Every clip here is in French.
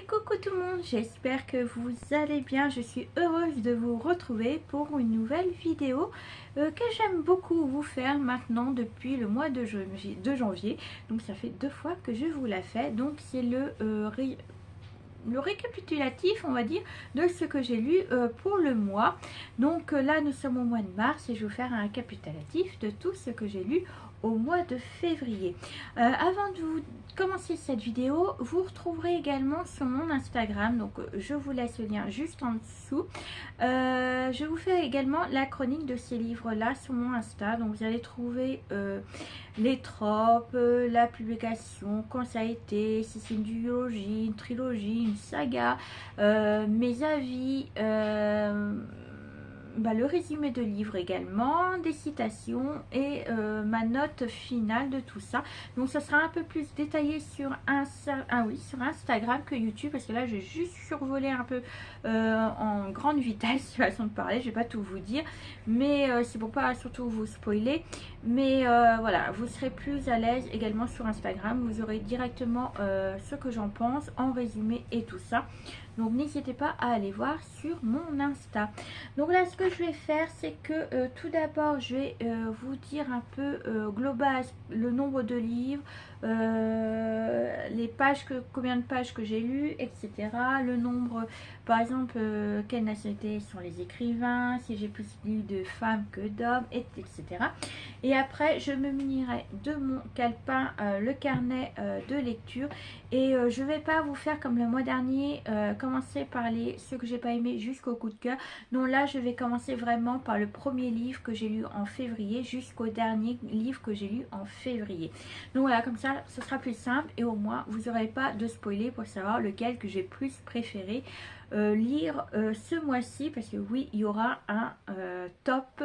Et coucou tout le monde, j'espère que vous allez bien. Je suis heureuse de vous retrouver pour une nouvelle vidéo que j'aime beaucoup vous faire maintenant depuis le mois de janvier. Donc ça fait 2 fois que je vous la fais. Donc c'est le récapitulatif, on va dire, de ce que j'ai lu pour le mois. Donc là nous sommes au mois de mars et je vais vous faire un récapitulatif de tout ce que j'ai lu au mois de février. Avant de vous commencer cette vidéo, vous retrouverez également sur mon Instagram, donc je vous laisse le lien juste en dessous. Je vous fais également la chronique de ces livres là sur mon Insta, donc vous allez trouver les tropes, la publication, quand ça a été, si c'est une duologie, une trilogie, une saga, mes avis, le résumé de livre également, des citations et ma note finale de tout ça. Donc ça sera un peu plus détaillé sur sur Instagram que YouTube, parce que là j'ai juste survolé un peu en grande vitesse, façon de parler, je vais pas tout vous dire, mais c'est pour pas surtout vous spoiler. Mais voilà, vous serez plus à l'aise également sur Instagram, vous aurez directement ce que j'en pense en résumé et tout ça. Donc n'hésitez pas à aller voir sur mon Insta. Donc là ce que je vais faire, c'est que tout d'abord je vais vous dire un peu global le nombre de livres, les pages, combien de pages que j'ai lues, etc. Le nombre, par exemple, quelle nationalité sont les écrivains, si j'ai plus lu de femmes que d'hommes, etc. Et après je me munirai de mon calepin, le carnet de lecture, et je vais pas vous faire comme le mois dernier, commencer par ceux que j'ai pas aimé jusqu'au coup de cœur. Non, là je vais commencer vraiment par le premier livre que j'ai lu en février jusqu'au dernier livre que j'ai lu en février. Donc voilà, comme ça ce sera plus simple et au moins vous n'aurez pas de spoiler pour savoir lequel que j'ai plus préféré lire ce mois-ci, parce que oui, il y aura un top,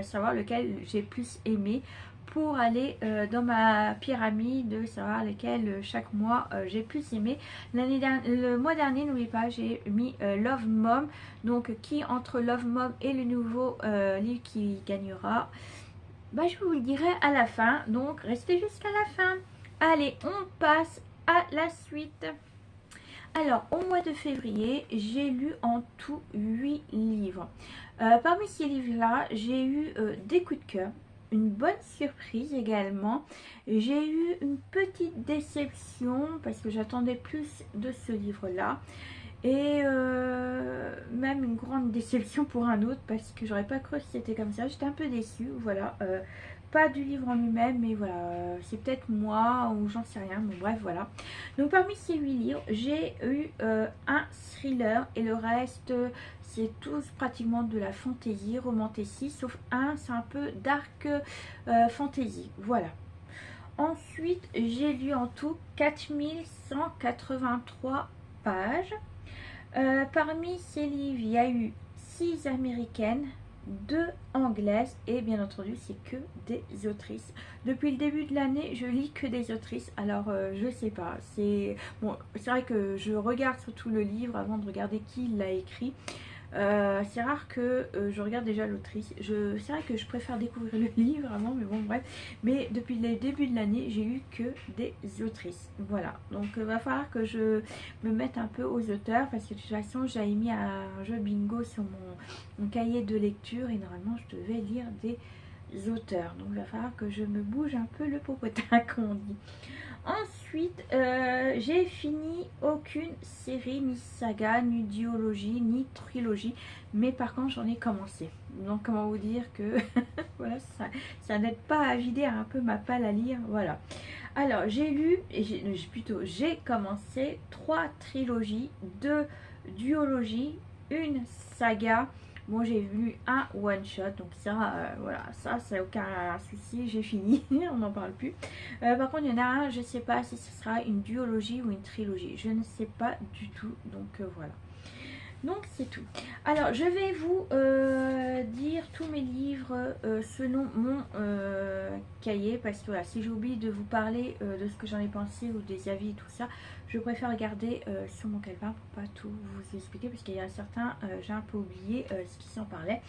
savoir lequel j'ai plus aimé, pour aller dans ma pyramide de savoir lesquels chaque mois j'ai plus aimé. Le mois dernier, n'oubliez pas, j'ai mis Love Mom. Donc qui entre Love Mom et le nouveau livre qui gagnera, je vous le dirai à la fin, donc restez jusqu'à la fin. Allez, on passe à la suite. Alors, au mois de février, j'ai lu en tout 8 livres. Parmi ces livres-là, j'ai eu des coups de cœur, une bonne surprise également. J'ai eu une petite déception parce que j'attendais plus de ce livre-là. Et même une grande déception pour un autre, parce que j'aurais pas cru que c'était comme ça. J'étais un peu déçue, voilà. Pas du livre en lui-même, mais voilà, c'est peut-être moi ou j'en sais rien, bon bref, voilà. Donc parmi ces 8 livres, j'ai eu un thriller et le reste c'est tous pratiquement de la fantasy, romantasy, sauf un, c'est un peu dark fantasy, voilà. Ensuite, j'ai lu en tout 4183 pages. Parmi ces livres, il y a eu 6 américaines, 2 anglaises, et bien entendu c'est que des autrices. Depuis le début de l'année je lis que des autrices, alors je sais pas, c'est bon, c'est vrai que je regarde surtout le livre avant de regarder qui l'a écrit. C'est rare que je regarde déjà l'autrice. C'est vrai que je préfère découvrir le livre avant, mais bon bref. Mais depuis le début de l'année, j'ai eu que des autrices. Voilà, donc il va falloir que je me mette un peu aux auteurs, parce que de toute façon j'avais mis un jeu bingo sur mon cahier de lecture et normalement je devais lire des auteurs. Donc il va falloir que je me bouge un peu le popotin, comme on dit. Ensuite, j'ai fini aucune série, ni saga, ni duologie, ni trilogie. Mais par contre, j'en ai commencé. Donc, comment vous dire que voilà, ça n'aide pas à vider un peu ma palle à lire. Voilà. Alors, j'ai lu, et j'ai commencé 3 trilogies, 2 duologies, une saga. Bon, j'ai lu un one shot, donc ça, voilà, ça c'est aucun souci, j'ai fini, on n'en parle plus. Par contre, il y en a un, je ne sais pas si ce sera une duologie ou une trilogie, je ne sais pas du tout, donc voilà. Donc c'est tout. Alors je vais vous dire tous mes livres selon mon cahier, parce que voilà, si j'oublie de vous parler de ce que j'en ai pensé ou des avis et tout ça, je préfère regarder sur mon calepin pour pas tout vous expliquer, parce qu'il y a certains, j'ai un peu oublié ce qui s'en parlait.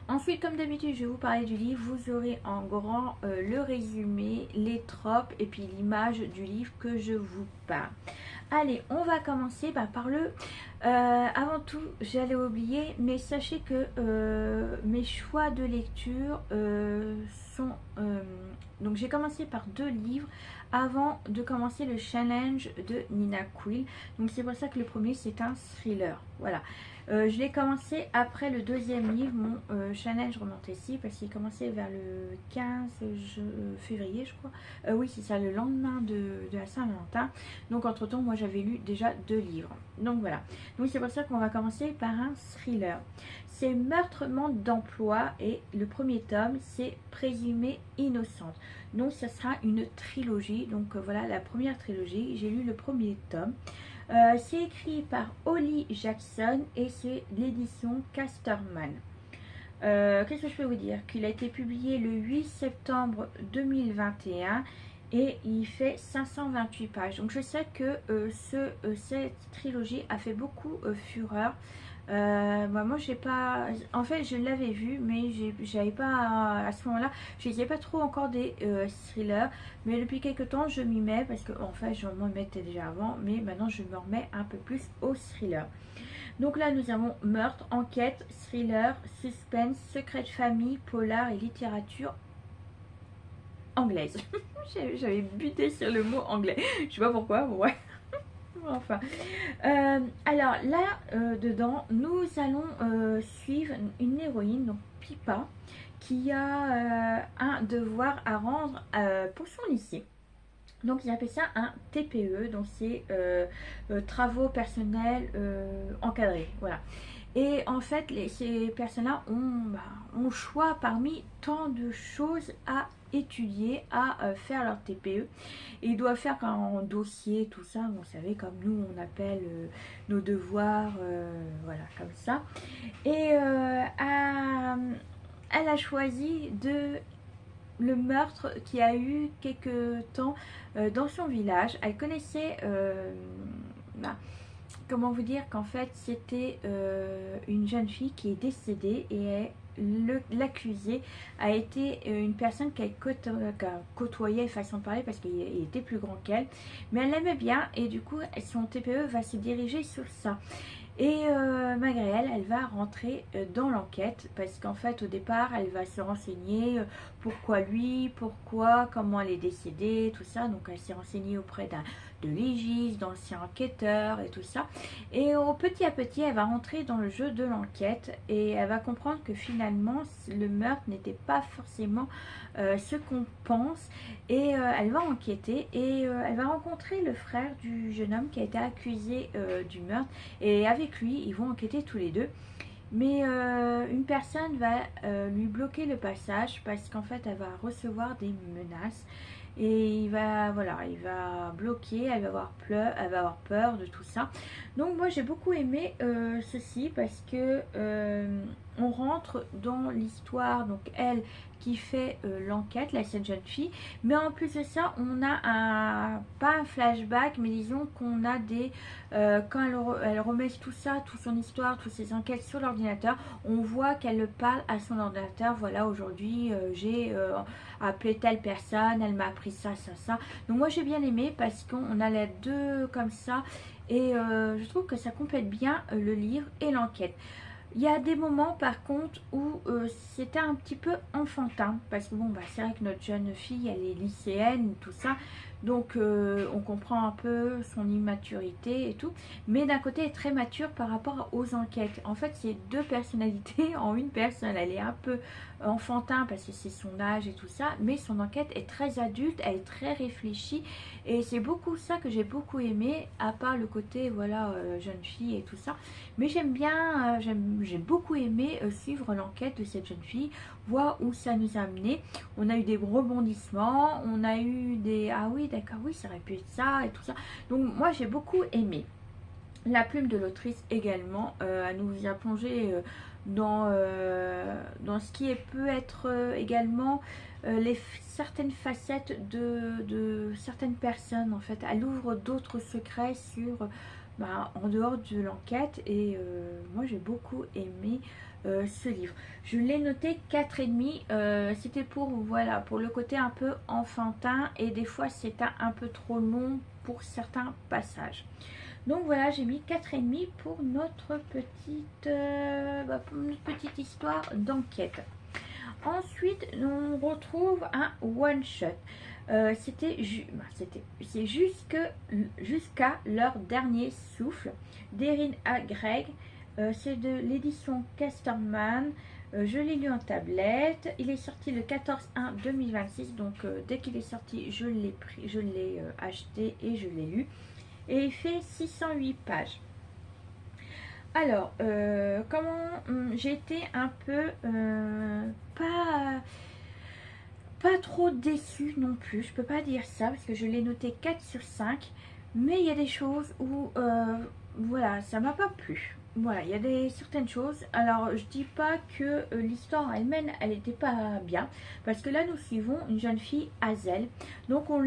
Ensuite, comme d'habitude, je vais vous parler du livre. Vous aurez en grand le résumé, les tropes et puis l'image du livre que je vous parle. Allez, on va commencer par le... avant tout, j'allais oublier, mais sachez que mes choix de lecture sont... donc j'ai commencé par 2 livres avant de commencer le challenge de Nina Quill. Donc c'est pour ça que le premier c'est un thriller. Voilà. Je l'ai commencé après le 2e livre, mon challenge Romantasy, parce qu'il commençait vers le 15 février, je crois. Oui, c'est ça, le lendemain de la Saint-Valentin. Donc entre temps, moi j'avais lu déjà 2 livres. Donc voilà. Donc c'est pour ça qu'on va commencer par un thriller. C'est Meurtre, manque d'emploi et le premier tome, c'est Présumée innocente. Donc ça sera une trilogie. Donc voilà la première trilogie. J'ai lu le premier tome. C'est écrit par Holly Jackson et c'est l'édition Casterman. Qu'est-ce que je peux vous dire? Qu'il a été publié le 8 septembre 2021 et il fait 528 pages. Donc je sais que cette trilogie a fait beaucoup fureur. Moi j'ai pas, en fait je l'avais vu mais j'avais pas à ce moment là je lisais pas trop encore des thrillers, mais depuis quelques temps je m'y mets parce que en fait je m'en mettais déjà avant, mais maintenant je me remets un peu plus au thriller. Donc là nous avons meurtre, enquête, thriller, suspense, secret de famille, polar et littérature anglaise. J'avais buté sur le mot anglais, je sais pas pourquoi, ouais. Enfin, alors là, dedans, nous allons suivre une héroïne, donc Pippa, qui a un devoir à rendre pour son lycée. Donc ils appellent ça un TPE, donc c'est travaux personnels encadrés, voilà. Et en fait, ces personnes-là ont choix parmi tant de choses à étudier, à faire leur TPE. Et ils doivent faire un dossier, tout ça, vous savez, comme nous on appelle nos devoirs, voilà, comme ça. Et elle a choisi le meurtre qui a eu quelques temps dans son village. Elle connaissait... comment vous dire qu'en fait c'était une jeune fille qui est décédée et l'accusé a été une personne qu'elle côtoyait façon de parler parce qu'il était plus grand qu'elle, mais elle l'aimait bien et du coup son TPE va se diriger sur ça. Et malgré elle va rentrer dans l'enquête parce qu'en fait au départ elle va se renseigner pourquoi lui, comment elle est décédée, tout ça. Donc elle s'est renseignée auprès de légiste, d'anciens enquêteurs et tout ça. Et petit à petit elle va rentrer dans le jeu de l'enquête et elle va comprendre que finalement le meurtre n'était pas forcément ce qu'on pense. Et elle va enquêter et elle va rencontrer le frère du jeune homme qui a été accusé du meurtre. Et avec lui, ils vont enquêter tous les deux. Mais une personne va lui bloquer le passage parce qu'en fait, elle va recevoir des menaces. Et il va bloquer, elle va avoir peur de tout ça. Donc moi j'ai beaucoup aimé ceci parce que on rentre dans l'histoire, donc elle qui fait l'enquête, cette jeune fille, mais en plus de ça on a pas un flashback, mais disons qu'on a des quand elle remet tout ça, toute son histoire, toutes ses enquêtes sur l'ordinateur, on voit qu'elle parle à son ordinateur. Voilà, aujourd'hui j'ai appelé telle personne, elle m'a appris ça. Donc moi j'ai bien aimé parce qu'on a les deux comme ça et je trouve que ça complète bien le livre et l'enquête. Il y a des moments par contre où c'était un petit peu enfantin parce que bon c'est vrai que notre jeune fille elle est lycéenne, tout ça, donc on comprend un peu son immaturité et tout, mais d'un côté elle est très mature par rapport aux enquêtes. En fait c'est 2 personnalités en une personne. Elle est un peu enfantin parce que c'est son âge et tout ça, mais son enquête est très adulte, elle est très réfléchie et c'est beaucoup ça que j'ai beaucoup aimé, à part le côté voilà jeune fille et tout ça. Mais j'aime bien, j'ai beaucoup aimé suivre l'enquête de cette jeune fille, voir où ça nous a amené. On a eu des rebondissements, on a eu des ah oui d'accord, oui ça aurait pu être ça et tout ça. Donc moi j'ai beaucoup aimé. La plume de l'autrice également, elle nous a plongé dans ce qui peut être également certaines facettes de certaines personnes. En fait elle ouvre d'autres secrets sur en dehors de l'enquête et moi j'ai beaucoup aimé ce livre. Je l'ai noté 4,5. C'était pour voilà, pour le côté un peu enfantin et des fois c'était un peu trop long pour certains passages. Donc voilà, j'ai mis 4,5 pour notre petite histoire d'enquête. Ensuite, on retrouve un one shot. C'est jusqu'à leur dernier souffle d'Erin A. Gregg. C'est de l'édition Casterman. Je l'ai lu en tablette. Il est sorti le 14/1/2026. Donc dès qu'il est sorti, je l'ai acheté et je l'ai lu. Et il fait 608 pages. Alors, j'ai été un peu pas trop déçue non plus, je peux pas dire ça parce que je l'ai noté 4/5, mais il y a des choses où voilà, ça m'a pas plu. Voilà, il y a certaines choses. Alors, je dis pas que l'histoire elle-même, elle n'était pas bien, parce que là, nous suivons une jeune fille, Hazel. Donc, on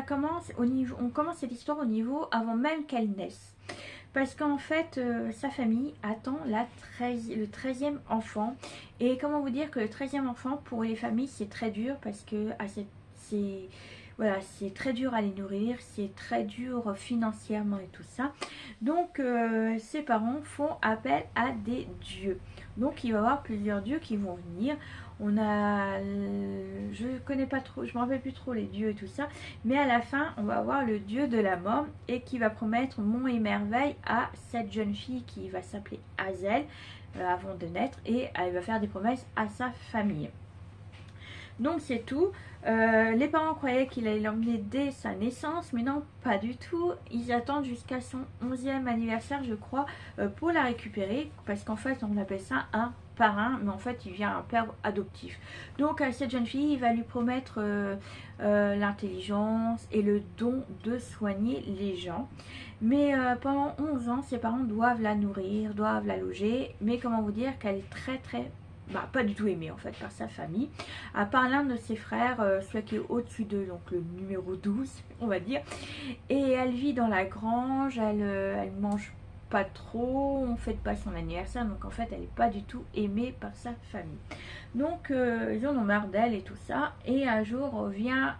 commence on commence cette histoire au niveau avant même qu'elle naisse. Parce qu'en fait, sa famille attend le 13e enfant. Et comment vous dire que le 13e enfant, pour les familles, c'est très dur parce que voilà, c'est très dur à les nourrir, c'est très dur financièrement et tout ça. Donc, ses parents font appel à des dieux. Donc, il va y avoir plusieurs dieux qui vont venir. Je connais pas trop, je me rappelle plus trop les dieux et tout ça, mais à la fin on va avoir le dieu de la mort et qui va promettre monts et merveilles à cette jeune fille qui va s'appeler Hazel avant de naître, et elle va faire des promesses à sa famille. Donc c'est tout. Les parents croyaient qu'il allait l'emmener dès sa naissance, mais non, pas du tout. Ils attendent jusqu'à son 11e anniversaire, je crois, pour la récupérer, parce qu'en fait on appelle ça un parrain, mais en fait il vient un père adoptif. Donc à cette jeune fille, il va lui promettre l'intelligence et le don de soigner les gens. Mais pendant 11 ans, ses parents doivent la nourrir, doivent la loger, mais comment vous dire qu'elle est très pas du tout aimée en fait par sa famille, à part l'un de ses frères, celui qui est au-dessus d'eux, donc le numéro 12 on va dire, et elle vit dans la grange, elle mange pas trop, on fête pas son anniversaire, donc en fait elle n'est pas du tout aimée par sa famille. Donc ils en ont marre d'elle et tout ça, et un jour vient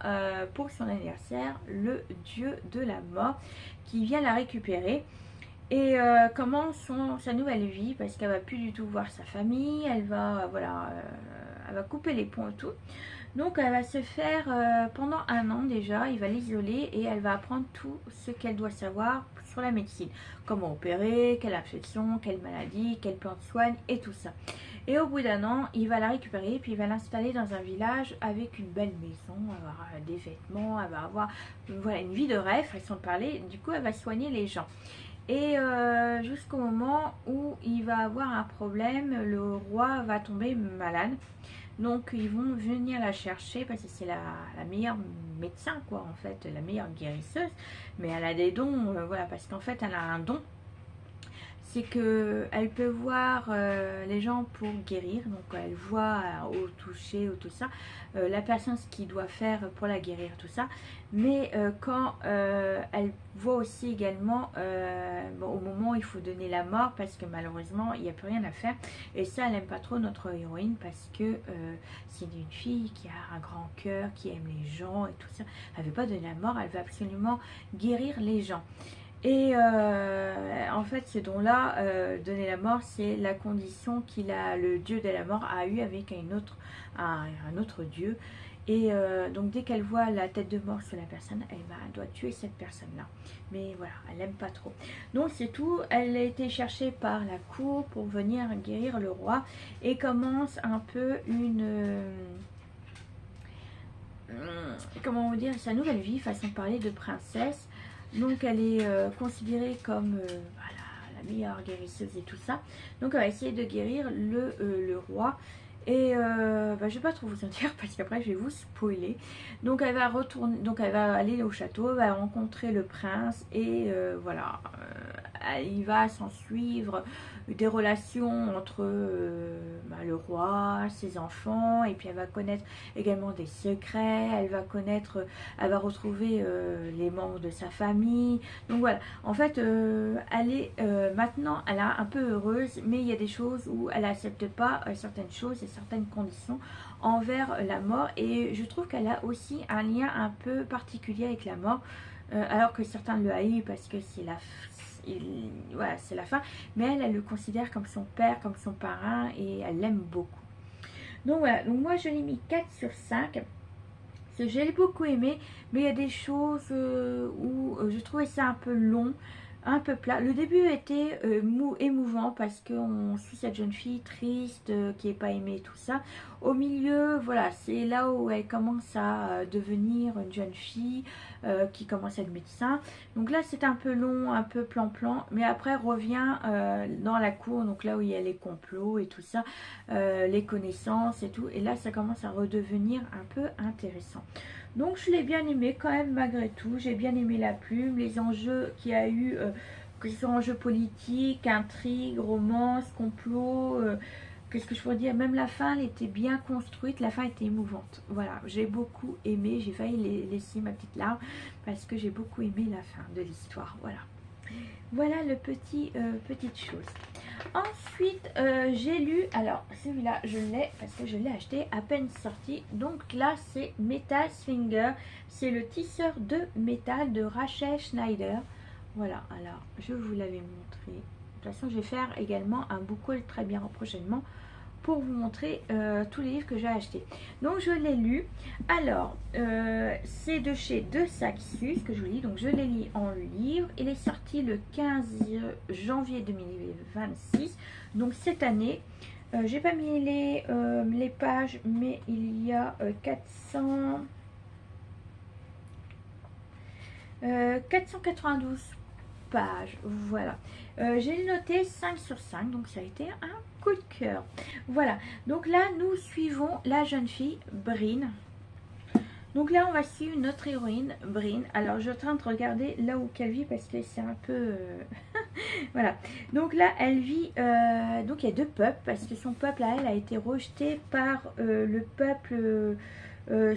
pour son anniversaire le dieu de la mort qui vient la récupérer. Et commence sa nouvelle vie, parce qu'elle va plus du tout voir sa famille, elle va couper les ponts et tout. Donc elle va se faire pendant 1 an déjà, il va l'isoler et elle va apprendre tout ce qu'elle doit savoir sur la médecine. Comment opérer, quelle infection, quelle maladie, quelle plante soigne et tout ça. Et au bout d'1 an, il va la récupérer, puis il va l'installer dans un village avec une belle maison, avoir des vêtements, elle va avoir une vie de rêve, façon de parler. Du coup elle va soigner les gens. Et jusqu'au moment où il va avoir un problème, le roi va tomber malade. Donc ils vont venir la chercher parce que c'est la meilleure médecin quoi, en fait, la meilleure guérisseuse. Mais elle a des dons, voilà, parce qu'en fait elle a un don. C'est qu'elle peut voir les gens pour guérir. Donc elle voit au toucher, au tout ça, la personne ce qu'il doit faire pour la guérir, tout ça. Mais quand elle voit aussi également au moment où il faut donner la mort, parce que malheureusement il n'y a plus rien à faire. Et ça elle n'aime pas trop notre héroïne, parce que c'est une fille qui a un grand cœur, qui aime les gens et tout ça. Elle ne veut pas donner la mort, elle veut absolument guérir les gens. Et en fait ce don là, donner la mort, c'est la condition le dieu de la mort a eu avec un autre dieu. Et donc dès qu'elle voit la tête de mort sur la personne, elle doit tuer cette personne là. Mais voilà, elle n'aime pas trop. Donc c'est tout, elle a été cherchée par la cour pour venir guérir le roi. Et commence un peu comment vous dire, sa nouvelle vie, façon de parler, de princesse. Donc elle est considérée comme la meilleure guérisseuse et tout ça. Donc elle va essayer de guérir le roi. Et je vais pas trop vous en dire parce qu'après je vais vous spoiler. Donc elle va aller au château, elle va rencontrer le prince. Et il va s'en suivre des relations entre le roi, ses enfants. Et puis elle va connaître également des secrets. Elle va retrouver les membres de sa famille. Donc voilà, en fait elle est maintenant elle est un peu heureuse, mais il y a des choses où elle n'accepte pas certaines choses et certaines conditions envers la mort. Et je trouve qu'elle a aussi un lien un peu particulier avec la mort. alors que certains le haïssent parce que c'est voilà, c'est la fin, mais elle le considère comme son père, comme son parrain, et elle l'aime beaucoup. Donc voilà, donc moi je l'ai mis 4 sur 5. Je l'ai beaucoup aimé, mais il y a des choses où je trouvais ça un peu long, un peu plat. Le début était émouvant parce qu'on suit cette jeune fille triste, qui n'est pas aimée, tout ça. Au milieu, voilà, c'est là où elle commence à devenir une jeune fille qui commence à être médecin. Donc là, c'est un peu long, un peu plan-plan, mais après revient dans la cour, donc là où il y a les complots et tout ça, les connaissances et tout. Et là, ça commence à redevenir un peu intéressant. Donc je l'ai bien aimé quand même malgré tout. J'ai bien aimé la plume, les enjeux qu'il y a eu, que ce soit enjeux politiques, intrigues, romance, complot, qu'est-ce que je pourrais dire, même la fin elle était bien construite, la fin était émouvante. Voilà, j'ai beaucoup aimé, j'ai failli laisser ma petite larme parce que j'ai beaucoup aimé la fin de l'histoire. Voilà. Voilà le petite chose. Ensuite, j'ai lu, alors celui-là je l'ai parce que je l'ai acheté à peine sorti. Donc là c'est Metal Slinger, c'est le tisseur de métal de Rachel Schneider. Voilà, alors je vous l'avais montré. De toute façon je vais faire également un book haul très bien prochainement pour vous montrer tous les livres que j'ai achetés. Donc je l'ai lu. Alors c'est de chez De Saxus que je vous lis. Donc je l'ai lu en livre. Il est sorti le 15 janvier 2026. Donc cette année. J'ai pas mis les pages, mais il y a 492 pages. Voilà. J'ai noté 5 sur 5, donc ça a été un coup de cœur. Voilà, donc là nous suivons la jeune fille Bryn. Donc là on va suivre notre héroïne Bryn. Alors je suis en train de regarder là où qu'elle vit parce que c'est un peu voilà, donc là elle vit donc il y a deux peuples parce que son peuple à elle a été rejeté par le peuple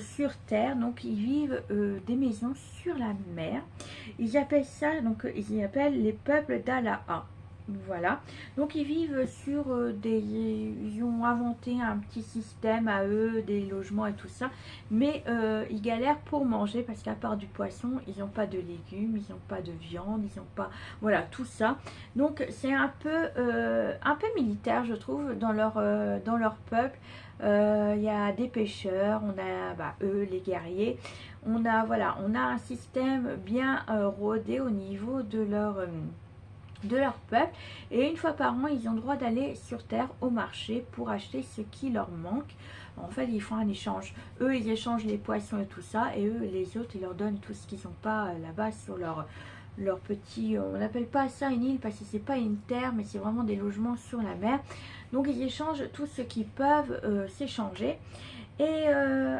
sur terre. Donc ils vivent des maisons sur la mer. Ils appellent ça, donc ils appellent les peuples d'Alaha. Voilà, donc ils vivent sur ils ont inventé un petit système à eux, des logements et tout ça, mais ils galèrent pour manger parce qu'à part du poisson, ils n'ont pas de légumes, ils n'ont pas de viande, ils n'ont pas, voilà, tout ça. Donc c'est un peu militaire, je trouve, dans leur peuple. Il y a des pêcheurs, on a eux les guerriers, on a voilà, on a un système bien rodé au niveau de leur peuple, et une fois par an ils ont le droit d'aller sur terre au marché pour acheter ce qui leur manque. En fait ils font un échange, eux ils échangent les poissons et tout ça, et eux les autres ils leur donnent tout ce qu'ils n'ont pas là-bas sur leur petit, on n'appelle pas ça une île parce que c'est pas une terre mais c'est vraiment des logements sur la mer. Donc ils échangent tout ce qu'ils peuvent s'échanger. Et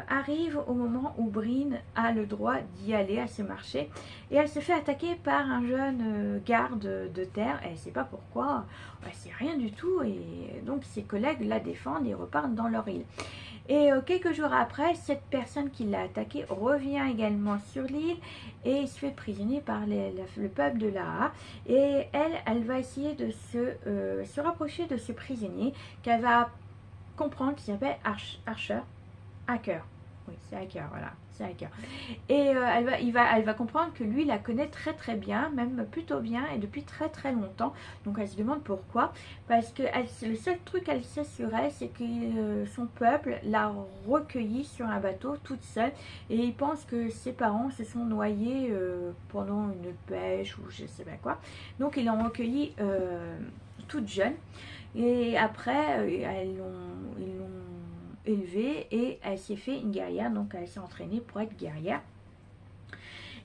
arrive au moment où Bryn a le droit d'y aller à ce marché. Et elle se fait attaquer par un jeune garde de terre. Elle ne sait pas pourquoi, c'est rien du tout. Et donc ses collègues la défendent et repartent dans leur île. Et quelques jours après, cette personne qui l'a attaqué revient également sur l'île et se fait prisonnier par le peuple de Laha. Et elle va essayer de se rapprocher de ce prisonnier qu'elle va comprendre, qui s'appelle Archer. Hacker, oui c'est Hacker, voilà, c'est Hacker. Et elle va comprendre que lui la connaît très très bien, même plutôt bien et depuis très très longtemps. Donc elle se demande pourquoi, parce que le seul truc qu'elle sait sur elle, c'est que son peuple l'a recueillie sur un bateau toute seule, et il pense que ses parents se sont noyés pendant une pêche ou je sais pas quoi. Donc ils l'ont recueillie toute jeune, et après ils l'ont élevée et elle s'est fait une guerrière, donc elle s'est entraînée pour être guerrière.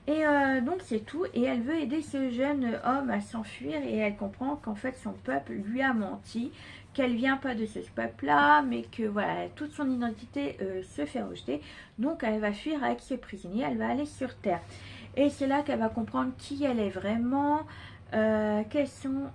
Et donc c'est tout, et elle veut aider ce jeune homme à s'enfuir, et elle comprend qu'en fait son peuple lui a menti, qu'elle vient pas de ce peuple là, mais que voilà, toute son identité se fait rejeter. Donc elle va fuir avec ce prisonnier, elle va aller sur terre, et c'est là qu'elle va comprendre qui elle est vraiment, quels sont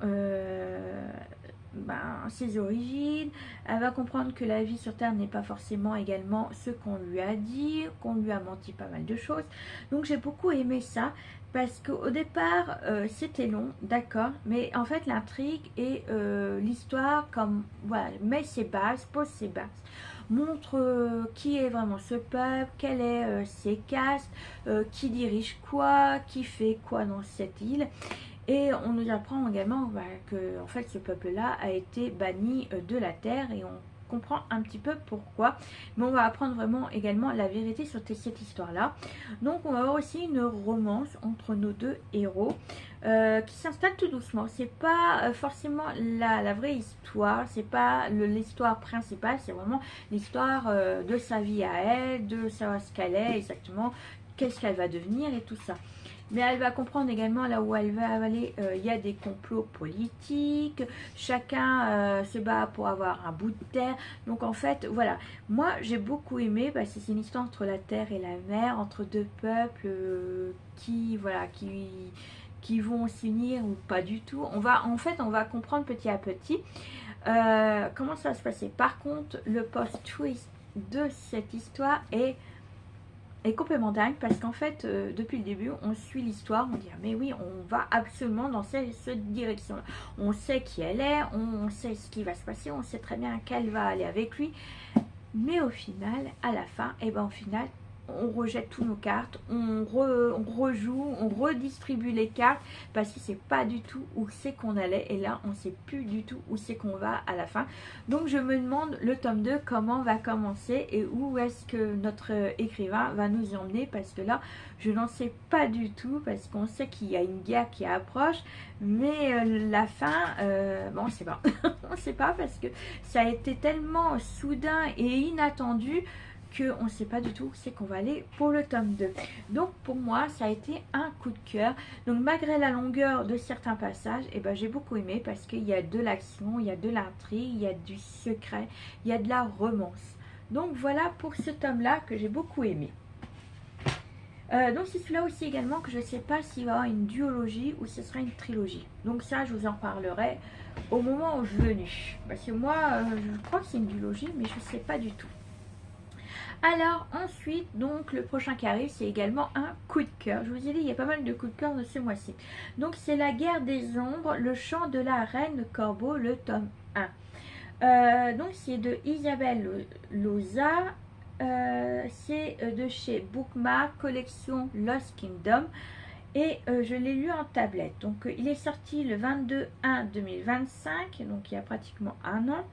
ses origines, elle va comprendre que la vie sur Terre n'est pas forcément également ce qu'on lui a dit, qu'on lui a menti pas mal de choses. Donc j'ai beaucoup aimé ça, parce qu'au départ c'était long, d'accord, mais en fait l'intrigue et l'histoire, comme voilà, met ses bases, pose ses bases, montre qui est vraiment ce peuple, quelles est ses castes, qui dirige quoi, qui fait quoi dans cette île. Et on nous apprend également que en fait, ce peuple-là a été banni de la terre, et on comprend un petit peu pourquoi. Mais on va apprendre vraiment également la vérité sur cette histoire-là. Donc on va avoir aussi une romance entre nos deux héros qui s'installe tout doucement. C'est pas forcément la vraie histoire, c'est pas l'histoire principale, c'est vraiment l'histoire de sa vie à elle, de savoir ce qu'elle est exactement, qu'est-ce qu'elle va devenir et tout ça. Mais elle va comprendre également là où elle va aller, il y a des complots politiques, chacun se bat pour avoir un bout de terre. Donc en fait, voilà, moi j'ai beaucoup aimé, parce que c'est une histoire entre la terre et la mer, entre deux peuples qui vont s'unir ou pas du tout. On va comprendre petit à petit comment ça va se passer. Par contre, le post-twist de cette histoire est complètement dingue, parce qu'en fait depuis le début on suit l'histoire, on dit ah, mais oui, on va absolument dans cette direction là, on sait qui elle est, on sait ce qui va se passer, on sait très bien qu'elle va aller avec lui, mais au final, à la fin, et ben au final on rejette toutes nos cartes, on rejoue, on redistribue les cartes, parce que c'est pas du tout où c'est qu'on allait, et là on sait plus du tout où c'est qu'on va à la fin. Donc je me demande le tome 2 comment va commencer, et où est-ce que notre écrivain va nous emmener, parce que là je n'en sais pas du tout, parce qu'on sait qu'il y a une guerre qui approche, mais la fin, bon, on sait pas. On sait pas, parce que ça a été tellement soudain et inattendu qu'on ne sait pas du tout où c'est qu'on va aller pour le tome 2. Donc pour moi, ça a été un coup de cœur. Donc malgré la longueur de certains passages, et ben, j'ai beaucoup aimé, parce qu'il y a de l'action, il y a de l'intrigue, il y a du secret, il y a de la romance. Donc voilà pour ce tome-là que j'ai beaucoup aimé. Donc c'est celui-là aussi également que je ne sais pas s'il va y avoir une duologie ou ce sera une trilogie. Donc ça, je vous en parlerai au moment venu. Parce que moi, je crois que c'est une duologie, mais je ne sais pas du tout. Alors ensuite, donc le prochain qui arrive, c'est également un coup de cœur. Je vous ai dit, il y a pas mal de coups de cœur de ce mois-ci. Donc c'est La Guerre des Ombres, le chant de la Reine Corbeau, le tome 1. Donc c'est de Isabelle Loza. C'est de chez Bookmark, collection Lost Kingdom, et je l'ai lu en tablette. Donc il est sorti le 22/1/2025, donc il y a pratiquement un an,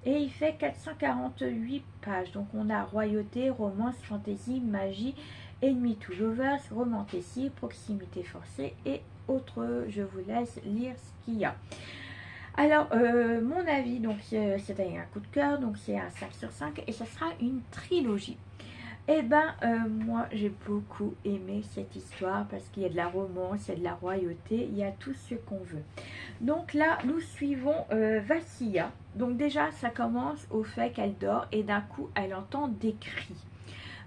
et il fait 448 pages. Donc on a royauté, romance, fantasy, magie, ennemis to lovers, romanticisme, proximité forcée et autres. Je vous laisse lire ce qu'il y a. Alors, mon avis, donc c'est un coup de cœur, donc c'est un 5 sur 5, et ça sera une trilogie. Et ben, moi, j'ai beaucoup aimé cette histoire, parce qu'il y a de la romance, il y a de la royauté, il y a tout ce qu'on veut. Donc là, nous suivons Vassia. Donc déjà, ça commence au fait qu'elle dort, et d'un coup, elle entend des cris.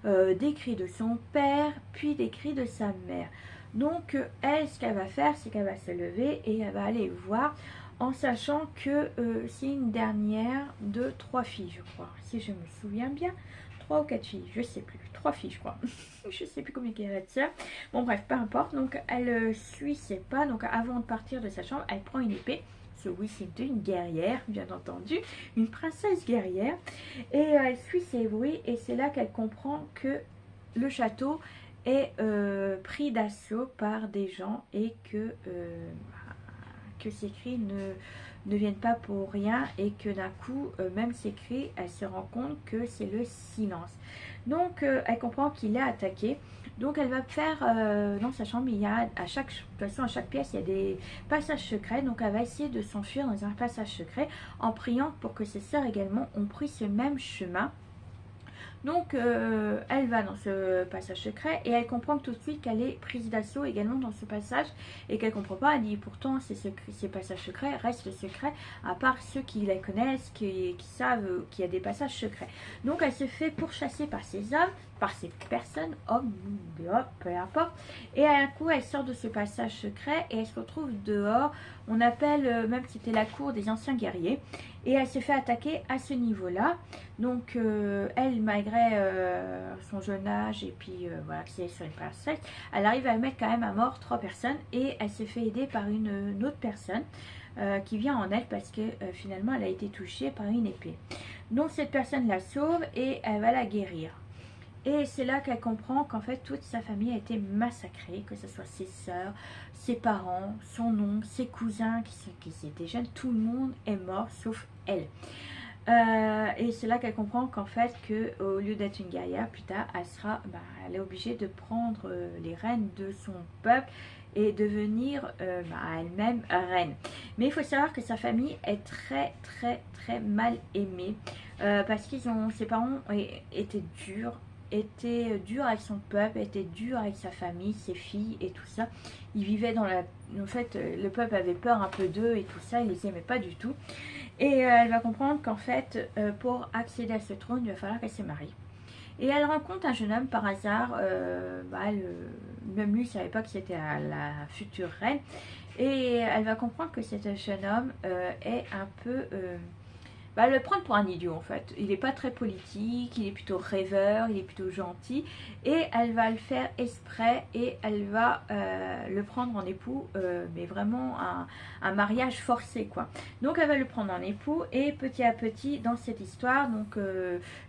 Des cris de son père, puis des cris de sa mère. Donc, elle, ce qu'elle va faire, c'est qu'elle va se lever, et elle va aller voir, en sachant que c'est une dernière de 3 filles, je crois, si je me souviens bien. 3 ou 4 filles, je sais plus, 3 filles je crois. Je sais plus combien il y a de sœurs. Bon bref, peu importe. Donc elle suit ses pas. Donc avant de partir de sa chambre, elle prend une épée. Oui, c'est une guerrière, bien entendu, une princesse guerrière. Et elle suit ses bruits, et c'est là qu'elle comprend que le château est pris d'assaut par des gens, et que ces cris ne viennent pas pour rien, et que d'un coup, même ces cris, elle se rend compte que c'est le silence. Donc elle comprend qu'il est attaqué. Donc elle va faire dans sa chambre, il y a de toute façon à chaque pièce il y a des passages secrets. Donc elle va essayer de s'enfuir dans un passage secret, en priant pour que ses sœurs également ont pris ce même chemin. Donc elle va dans ce passage secret et elle comprend tout de suite qu'elle est prise d'assaut également dans ce passage et qu'elle comprend pas. Elle dit pourtant ces passages secrets restent secrets à part ceux qui la connaissent, qui savent qu'il y a des passages secrets. Donc elle se fait pourchasser par ces hommes, par ces personnes, hommes ou dehors, peu importe. Et à un coup elle sort de ce passage secret et elle se retrouve dehors. On appelle, même si c'était la cour des anciens guerriers. Et elle se fait attaquer à ce niveau-là. Donc elle, malgré son jeune âge et puis voilà, qui est sur une princesse, elle arrive à mettre quand même à mort 3 personnes. Et elle se fait aider par une autre personne qui vient en aide parce que finalement elle a été touchée par une épée. Donc cette personne la sauve et elle va la guérir. Et c'est là qu'elle comprend qu'en fait toute sa famille a été massacrée, que ce soit ses sœurs, ses parents, son oncle, ses cousins qui étaient jeunes, tout le monde est mort sauf elle. Et c'est là qu'elle comprend qu'en fait au lieu d'être une guerrière, plus tard elle est obligée de prendre les rênes de son peuple et devenir elle-même reine. Mais il faut savoir que sa famille est très très très mal aimée parce ses parents étaient durs, était dur avec son peuple, était dur avec sa famille, ses filles et tout ça. Ils vivaient dans en fait, le peuple avait peur un peu d'eux et tout ça, il les aimait pas du tout. Et elle va comprendre qu'en fait, pour accéder à ce trône, il va falloir qu'elle se marie. Et elle rencontre un jeune homme par hasard, même lui ne savait pas que c'était la future reine. Et elle va comprendre que cet jeune homme est un peu... le prendre pour un idiot en fait. Il n'est pas très politique, il est plutôt rêveur, il est plutôt gentil. Et elle va le faire exprès et elle va le prendre en époux, mais vraiment un mariage forcé quoi. Donc elle va le prendre en époux et petit à petit dans cette histoire, donc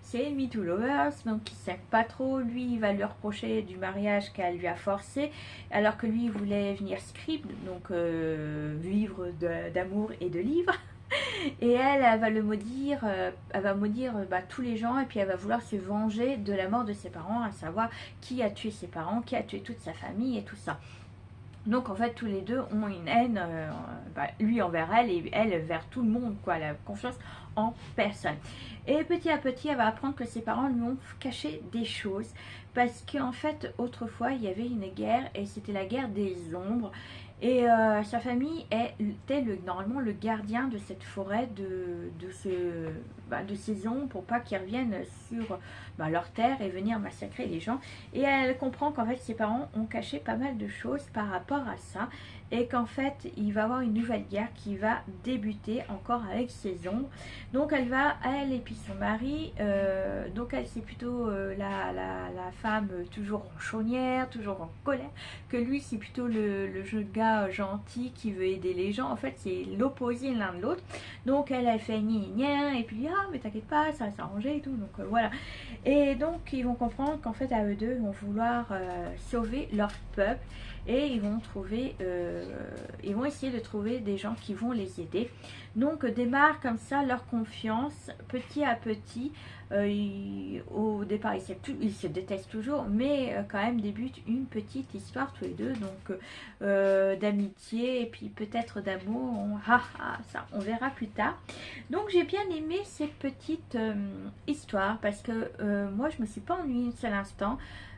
c'est Me Too Lovers, donc qui ne s'aime pas trop. Lui il va lui reprocher du mariage qu'elle lui a forcé, alors que lui il voulait venir scribe, donc vivre d'amour et de livres. Et elle va le maudire, elle va maudire tous les gens et puis elle va vouloir se venger de la mort de ses parents, à savoir qui a tué ses parents, qui a tué toute sa famille et tout ça. Donc en fait tous les deux ont une haine, lui envers elle et elle vers tout le monde quoi, elle a confiance en personne. Et petit à petit elle va apprendre que ses parents lui ont caché des choses parce qu'en fait autrefois il y avait une guerre et c'était la guerre des ombres. Et sa famille était normalement le gardien de cette forêt, de ces ombres pour pas qu'ils reviennent sur leur terre et venir massacrer les gens. Et elle comprend qu'en fait ses parents ont caché pas mal de choses par rapport à ça. Et qu'en fait il va y avoir une nouvelle guerre qui va débuter encore avec ces ombres. Donc elle et puis son mari, donc elle c'est plutôt la femme toujours ronchonnière, toujours en colère, que lui c'est plutôt le jeune gars gentil qui veut aider les gens. En fait c'est l'opposé l'un de l'autre. Donc elle fait gna et puis mais t'inquiète pas ça va s'arranger et tout. Donc voilà. Et donc ils vont comprendre qu'en fait à eux deux ils vont vouloir sauver leur peuple. Et ils vont essayer de trouver des gens qui vont les aider. Donc démarre comme ça leur confiance petit à petit. Au départ ils se détestent toujours, mais quand même débute une petite histoire tous les deux, donc d'amitié et puis peut-être d'amour. Ça on verra plus tard. Donc j'ai bien aimé cette petite histoire parce que moi je me suis pas ennuyée un seul instant.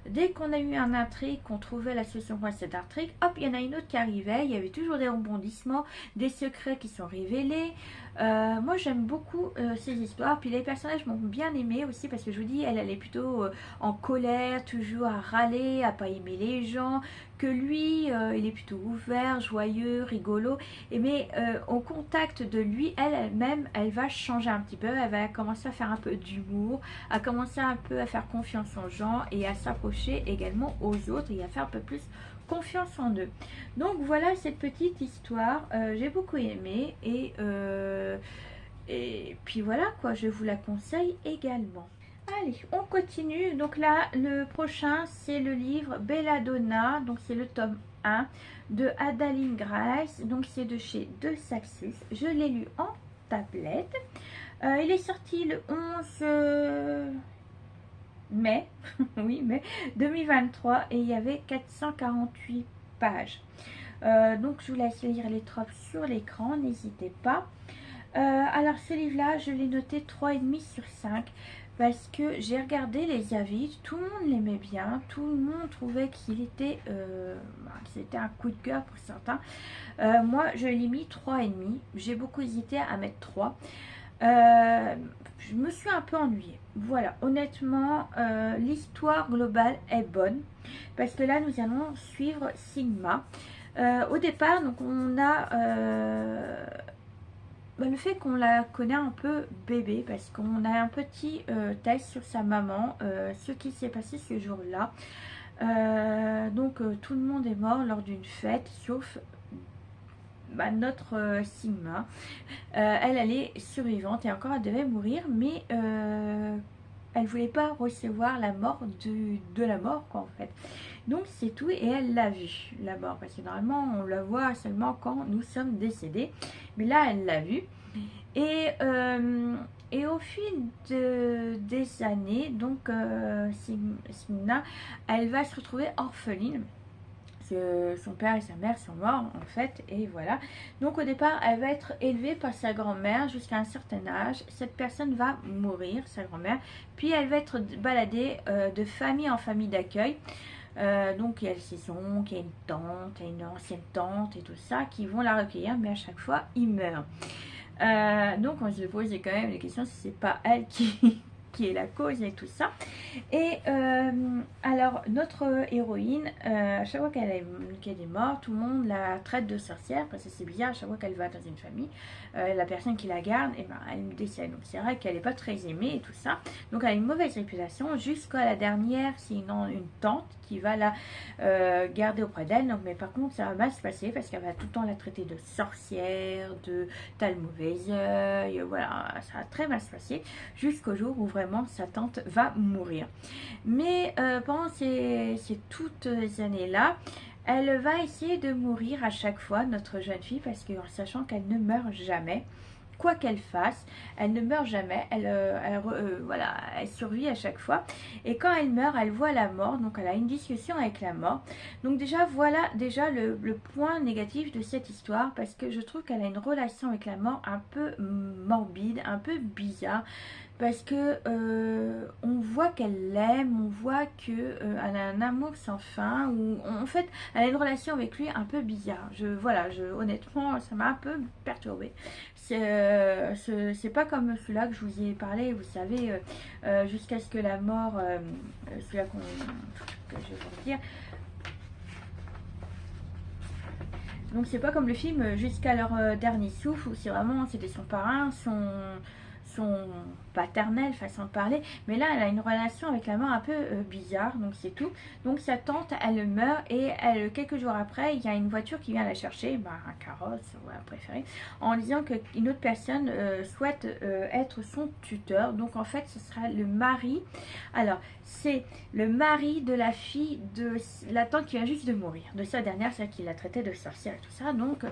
Dès qu'on a eu un intrigue, qu'on trouvait la solution à cette intrigue, hop, il y en a une autre qui arrivait. Il y avait toujours des rebondissements, des secrets qui sont révélés. Moi, j'aime beaucoup ces histoires. Puis les personnages m'ont bien aimé aussi parce que je vous dis, elle est plutôt en colère, toujours à râler, à pas aimer les gens. Que lui, il est plutôt ouvert, joyeux, rigolo. Mais au contact de lui, elle-même, elle va changer un petit peu. Elle va commencer à faire un peu d'humour, à commencer un peu à faire confiance aux gens et à s'approcher également aux autres et à faire un peu plus confiance en eux. Donc voilà cette petite histoire. J'ai beaucoup aimé et puis voilà quoi, je vous la conseille également. Allez, on continue. Donc là, le prochain, c'est le livre Belladonna. Donc c'est le tome 1 de Adaline Grace. Donc c'est de chez De Saxus. Je l'ai lu en tablette. Il est sorti le 11 mai, oui, mai 2023 et il y avait 448 pages. Donc je vous laisse lire les tropes sur l'écran, n'hésitez pas. Alors ce livre-là, je l'ai noté 3,5 sur 5 parce que j'ai regardé les avis, tout le monde l'aimait bien, tout le monde trouvait que c'était un coup de cœur pour certains. Moi, je l'ai mis 3,5, j'ai beaucoup hésité à mettre 3. Je me suis un peu ennuyée. Voilà, honnêtement, l'histoire globale est bonne parce que là, nous allons suivre Sigma. Au départ, donc on a le fait qu'on la connaît un peu bébé parce qu'on a un petit test sur sa maman, ce qui s'est passé ce jour-là. Tout le monde est mort lors d'une fête sauf notre Sigma. Elle est survivante et encore elle devait mourir, mais elle voulait pas recevoir la mort de la mort quoi en fait. Donc c'est tout et elle l'a vu la mort parce que normalement on la voit seulement quand nous sommes décédés, mais là elle l'a vu et au fil des années donc Signa elle va se retrouver orpheline. Son père et sa mère sont morts en fait et voilà. Donc au départ elle va être élevée par sa grand-mère jusqu'à un certain âge. Cette personne va mourir, sa grand-mère, puis elle va être baladée de famille en famille d'accueil. Donc il y a ses oncles, il y a une tante, il y a une ancienne tante et tout ça qui vont la recueillir, mais à chaque fois ils meurent. Donc on se pose quand même la question si c'est pas elle qui est la cause et tout ça. Et alors notre héroïne, à chaque fois qu'elle est morte, tout le monde la traite de sorcière parce que c'est bizarre, à chaque fois qu'elle va dans une famille, la personne qui la garde, et ben, elle décède. Donc c'est vrai qu'elle n'est pas très aimée et tout ça. Donc elle a une mauvaise réputation jusqu'à la dernière, c'est une tante qui va la garder auprès d'elle. Donc, mais par contre ça va mal se passer parce qu'elle va tout le temps la traiter de sorcière, de t'as le mauvais œil, voilà, ça va très mal se passer jusqu'au jour où vraiment sa tante va mourir. Mais pendant ces toutes les années-là, elle va essayer de mourir à chaque fois, notre jeune fille, parce qu'en sachant qu'elle ne meurt jamais, quoi qu'elle fasse, elle ne meurt jamais, voilà, elle survit à chaque fois. Et quand elle meurt, elle voit la mort, donc elle a une discussion avec la mort. Donc voilà déjà le point négatif de cette histoire, parce que je trouve qu'elle a une relation avec la mort un peu morbide, un peu bizarre. Parce que on voit qu'elle l'aime, on voit qu'elle a un amour sans fin, ou en fait elle a une relation avec lui un peu bizarre. Honnêtement, ça m'a un peu perturbée. C'est pas comme celui-là que je vous ai parlé, vous savez, jusqu'à ce que la mort, celui-là que je vais vous dire. Donc c'est pas comme le film Jusqu'à leur dernier souffle, où c'est vraiment, c'était son parrain, son paternel façon de parler, mais là elle a une relation avec la mort un peu bizarre, donc c'est tout. Donc sa tante elle meurt et quelques jours après il y a une voiture qui vient la chercher, un carrosse voilà, préféré, en disant qu'une autre personne souhaite être son tuteur. Donc en fait ce sera le mari, alors c'est le mari de la fille de la tante qui vient juste de mourir, de sa dernière, celle qui la traitait de sorcière et tout ça. Donc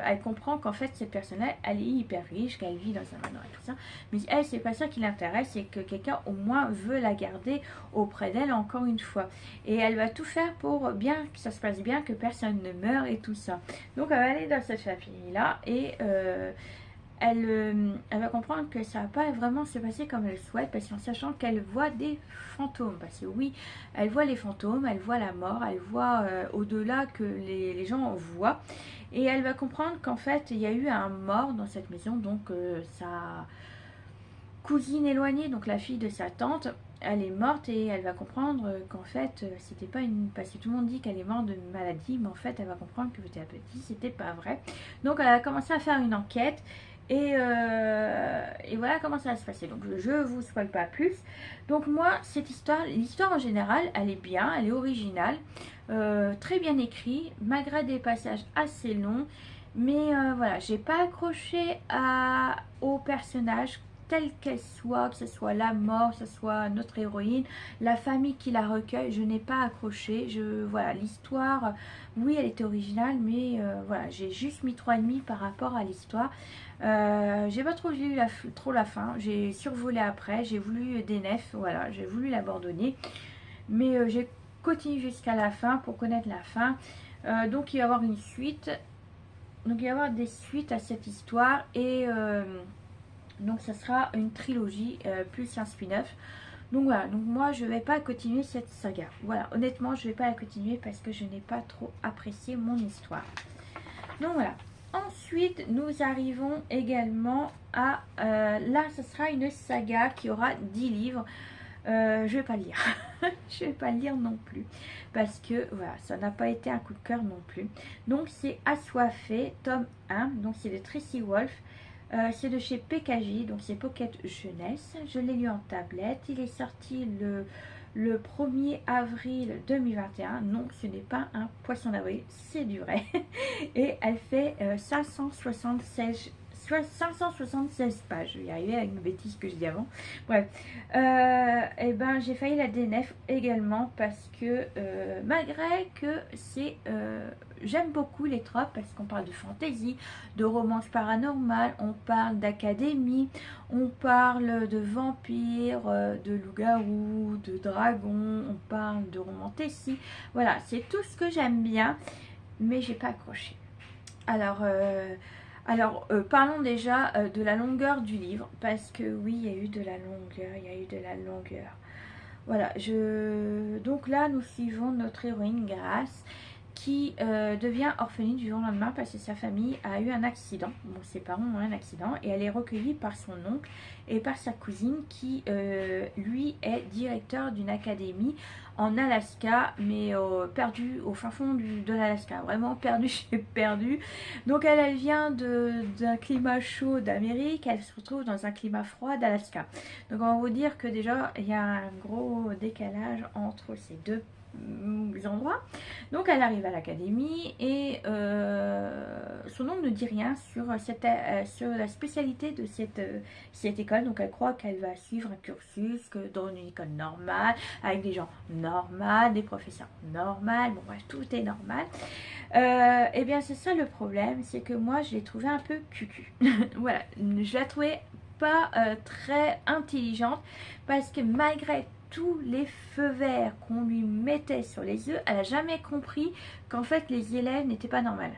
elle comprend qu'en fait cette personne-là elle est hyper riche, qu'elle vit dans un manoir et tout ça, mais elle c'est pas ça qui l'intéresse, c'est que quelqu'un au moins veut la garder auprès d'elle encore une fois, et elle va tout faire pour bien que ça se passe bien, que personne ne meure et tout ça. Donc elle va aller dans cette famille là et elle va comprendre que ça va pas vraiment se passer comme elle souhaite, parce qu'en sachant qu'elle voit des fantômes, parce que oui, elle voit les fantômes, elle voit la mort, elle voit au-delà que les gens voient, et elle va comprendre qu'en fait il y a eu un mort dans cette maison. Donc sa cousine éloignée, donc la fille de sa tante, elle est morte, et elle va comprendre qu'en fait c'était pas parce que tout le monde dit qu'elle est morte d'une maladie, mais en fait elle va comprendre que petit à petit c'était pas vrai. Donc elle a commencé à faire une enquête, et voilà comment ça va se passer. Donc je vous spoil pas plus. Donc moi cette l'histoire en général elle est bien, elle est originale, très bien écrite malgré des passages assez longs, mais voilà, j'ai pas accroché au personnage telle qu'elle soit, que ce soit la mort, que ce soit notre héroïne, la famille qui la recueille, je n'ai pas accroché. Voilà, l'histoire, oui, elle était originale, mais voilà, j'ai juste mis 3,5 par rapport à l'histoire. J'ai pas trop vu la fin, j'ai survolé après, j'ai voulu DNF, voilà, j'ai voulu l'abandonner, mais j'ai continué jusqu'à la fin pour connaître la fin. Donc il va y avoir une suite. Donc il va y avoir des suites à cette histoire, et Donc ça sera une trilogie plus un spin-off. Donc voilà, donc moi je vais pas continuer cette saga. Voilà, honnêtement je vais pas la continuer parce que je n'ai pas trop apprécié mon histoire. Donc voilà. Ensuite nous arrivons également à... là ce sera une saga qui aura 10 livres. Je vais pas lire. Je vais pas lire non plus. Parce que voilà, ça n'a pas été un coup de cœur non plus. Donc c'est Assoiffé, tome 1. Donc c'est de Tracy Wolff. C'est de chez PKJ, donc c'est Pocket Jeunesse. Je l'ai lu en tablette. Il est sorti le 1er avril 2021. Non, ce n'est pas un poisson d'avril, c'est du vrai. Et elle fait 576 pages. Je vais y arriver avec une bêtise que je dis avant. Bref, et ben j'ai failli la DNF également parce que malgré que c'est j'aime beaucoup les tropes parce qu'on parle de fantasy, de romance paranormale, on parle d'académie, on parle de vampires, de loups-garous, de dragons, on parle de romantécie. Voilà, c'est tout ce que j'aime bien, mais j'ai pas accroché. Alors, parlons déjà de la longueur du livre, parce que oui, il y a eu de la longueur, Voilà, donc là, nous suivons notre héroïne Grace, qui devient orpheline du jour au lendemain parce que sa famille a eu un accident. Bon, ses parents ont eu un accident et elle est recueillie par son oncle et par sa cousine qui, lui, est directeur d'une académie en Alaska, mais perdu au fin fond de l'Alaska. Vraiment perdu chez perdu. Donc elle vient d'un climat chaud d'Amérique, elle se retrouve dans un climat froid d'Alaska. Donc on va vous dire que déjà, il y a un gros décalage entre ces deux endroits. Donc elle arrive à l'académie et son oncle ne dit rien sur la spécialité de cette école. Donc elle croit qu'elle va suivre un cursus dans une école normale, avec des gens normaux, des professeurs normaux, bon bref, tout est normal. Et bien c'est ça le problème, c'est que moi je l'ai trouvée un peu cucu. Voilà, je la trouvais pas très intelligente parce que malgré tous les feux verts qu'on lui mettait sur les yeux, elle n'a jamais compris qu'en fait les élèves n'étaient pas normales.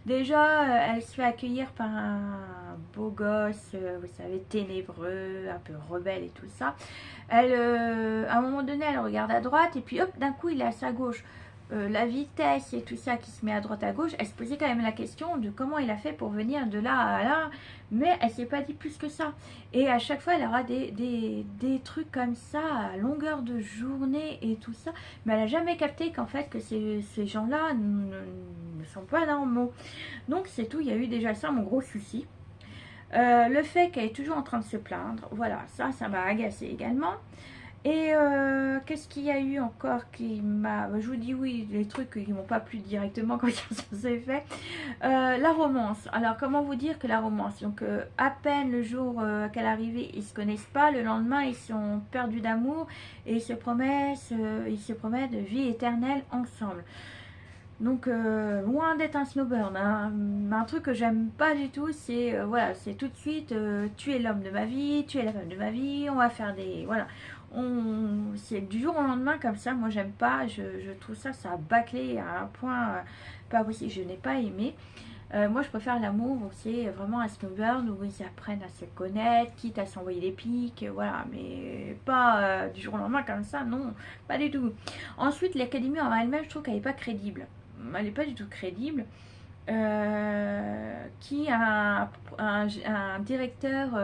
Déjà, elle se fait accueillir par un beau gosse, vous savez, ténébreux, un peu rebelle et tout ça. Elle, à un moment donné, elle regarde à droite et puis hop, d'un coup, il est à sa gauche. La vitesse et tout ça qui se met à droite à gauche, elle se posait quand même la question de comment il a fait pour venir de là à là, mais elle s'est pas dit plus que ça. Et à chaque fois elle aura des trucs comme ça à longueur de journée et tout ça, mais elle a jamais capté qu'en fait que ces gens là ne sont pas normaux. Donc c'est tout, il y a eu déjà ça mon gros souci. Le fait qu'elle est toujours en train de se plaindre, voilà, ça m'a agacé également. Et qu'est-ce qu'il y a eu encore qui m'a... Je vous dis oui, les trucs qui m'ont pas plu directement quand ça s'est fait. La romance. Alors comment vous dire que la romance, donc à peine le jour qu'elle est arrivée, ils se connaissent pas. Le lendemain, ils sont perdus d'amour et ils se promettent de vie éternelle ensemble. Donc loin d'être un snowburn, hein. Un truc que j'aime pas du tout, c'est voilà, c'est tout de suite tu es l'homme de ma vie, tu es la femme de ma vie, on va faire des... Voilà. C'est du jour au lendemain comme ça, moi j'aime pas, je trouve ça a bâclé à un point pas possible, je n'ai pas aimé. Moi je préfère l'amour où c'est vraiment un snowburn où ils apprennent à se connaître, quitte à s'envoyer des pics, voilà, mais pas du jour au lendemain comme ça, non, pas du tout. Ensuite l'académie en elle-même, je trouve qu'elle n'est pas crédible, elle n'est pas du tout crédible. Qui un directeur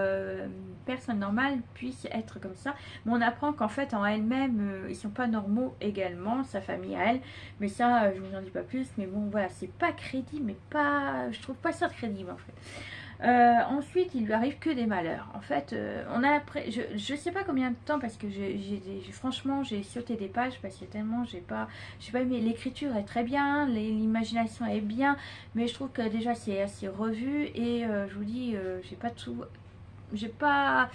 personne normale puisse être comme ça, mais on apprend qu'en fait en elle-même ils sont pas normaux également, sa famille à elle, mais ça je vous en dis pas plus, mais bon voilà, c'est pas crédible, mais pas, je trouve pas ça crédible en fait. Ensuite, il lui arrive que des malheurs. En fait, on a je sais pas combien de temps parce que franchement j'ai sauté des pages parce que tellement j'ai pas aimé. L'écriture est très bien, l'imagination est bien, mais je trouve que déjà c'est assez revu et je vous dis, j'ai pas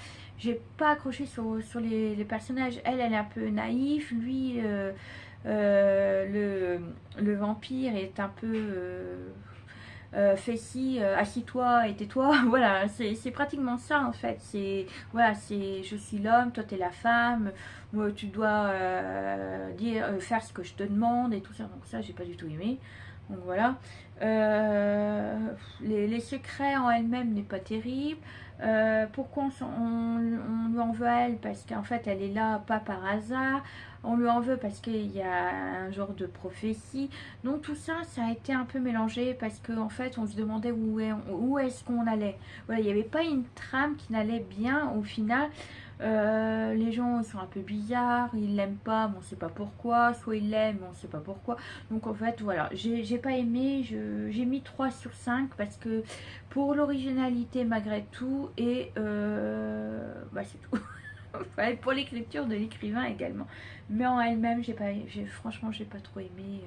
accroché sur les personnages. Elle est un peu naïf, lui le vampire est un peu fais ci, assis-toi et tais-toi. Voilà, c'est pratiquement ça en fait. Voilà, je suis l'homme, toi t'es la femme, tu dois faire ce que je te demande et tout ça. Donc ça j'ai pas du tout aimé. Donc voilà. Les secrets en elle-même n'est pas terrible. Pourquoi on lui en veut à elle? Parce qu'en fait elle est là pas par hasard. On lui en veut parce qu'il y a un genre de prophétie. Donc tout ça, ça a été un peu mélangé parce qu'en fait on se demandait où est-ce qu'on allait. Voilà, il n'y avait pas une trame qui n'allait bien au final. Les gens ils sont un peu bizarres, ils l'aiment pas, mais on sait pas pourquoi, soit ils l'aiment, mais on sait pas pourquoi. Donc en fait voilà, j'ai pas aimé, j'ai mis 3 sur 5 parce que pour l'originalité malgré tout et bah c'est tout. Ouais, pour l'écriture de l'écrivain également, mais en elle-même franchement j'ai pas trop aimé.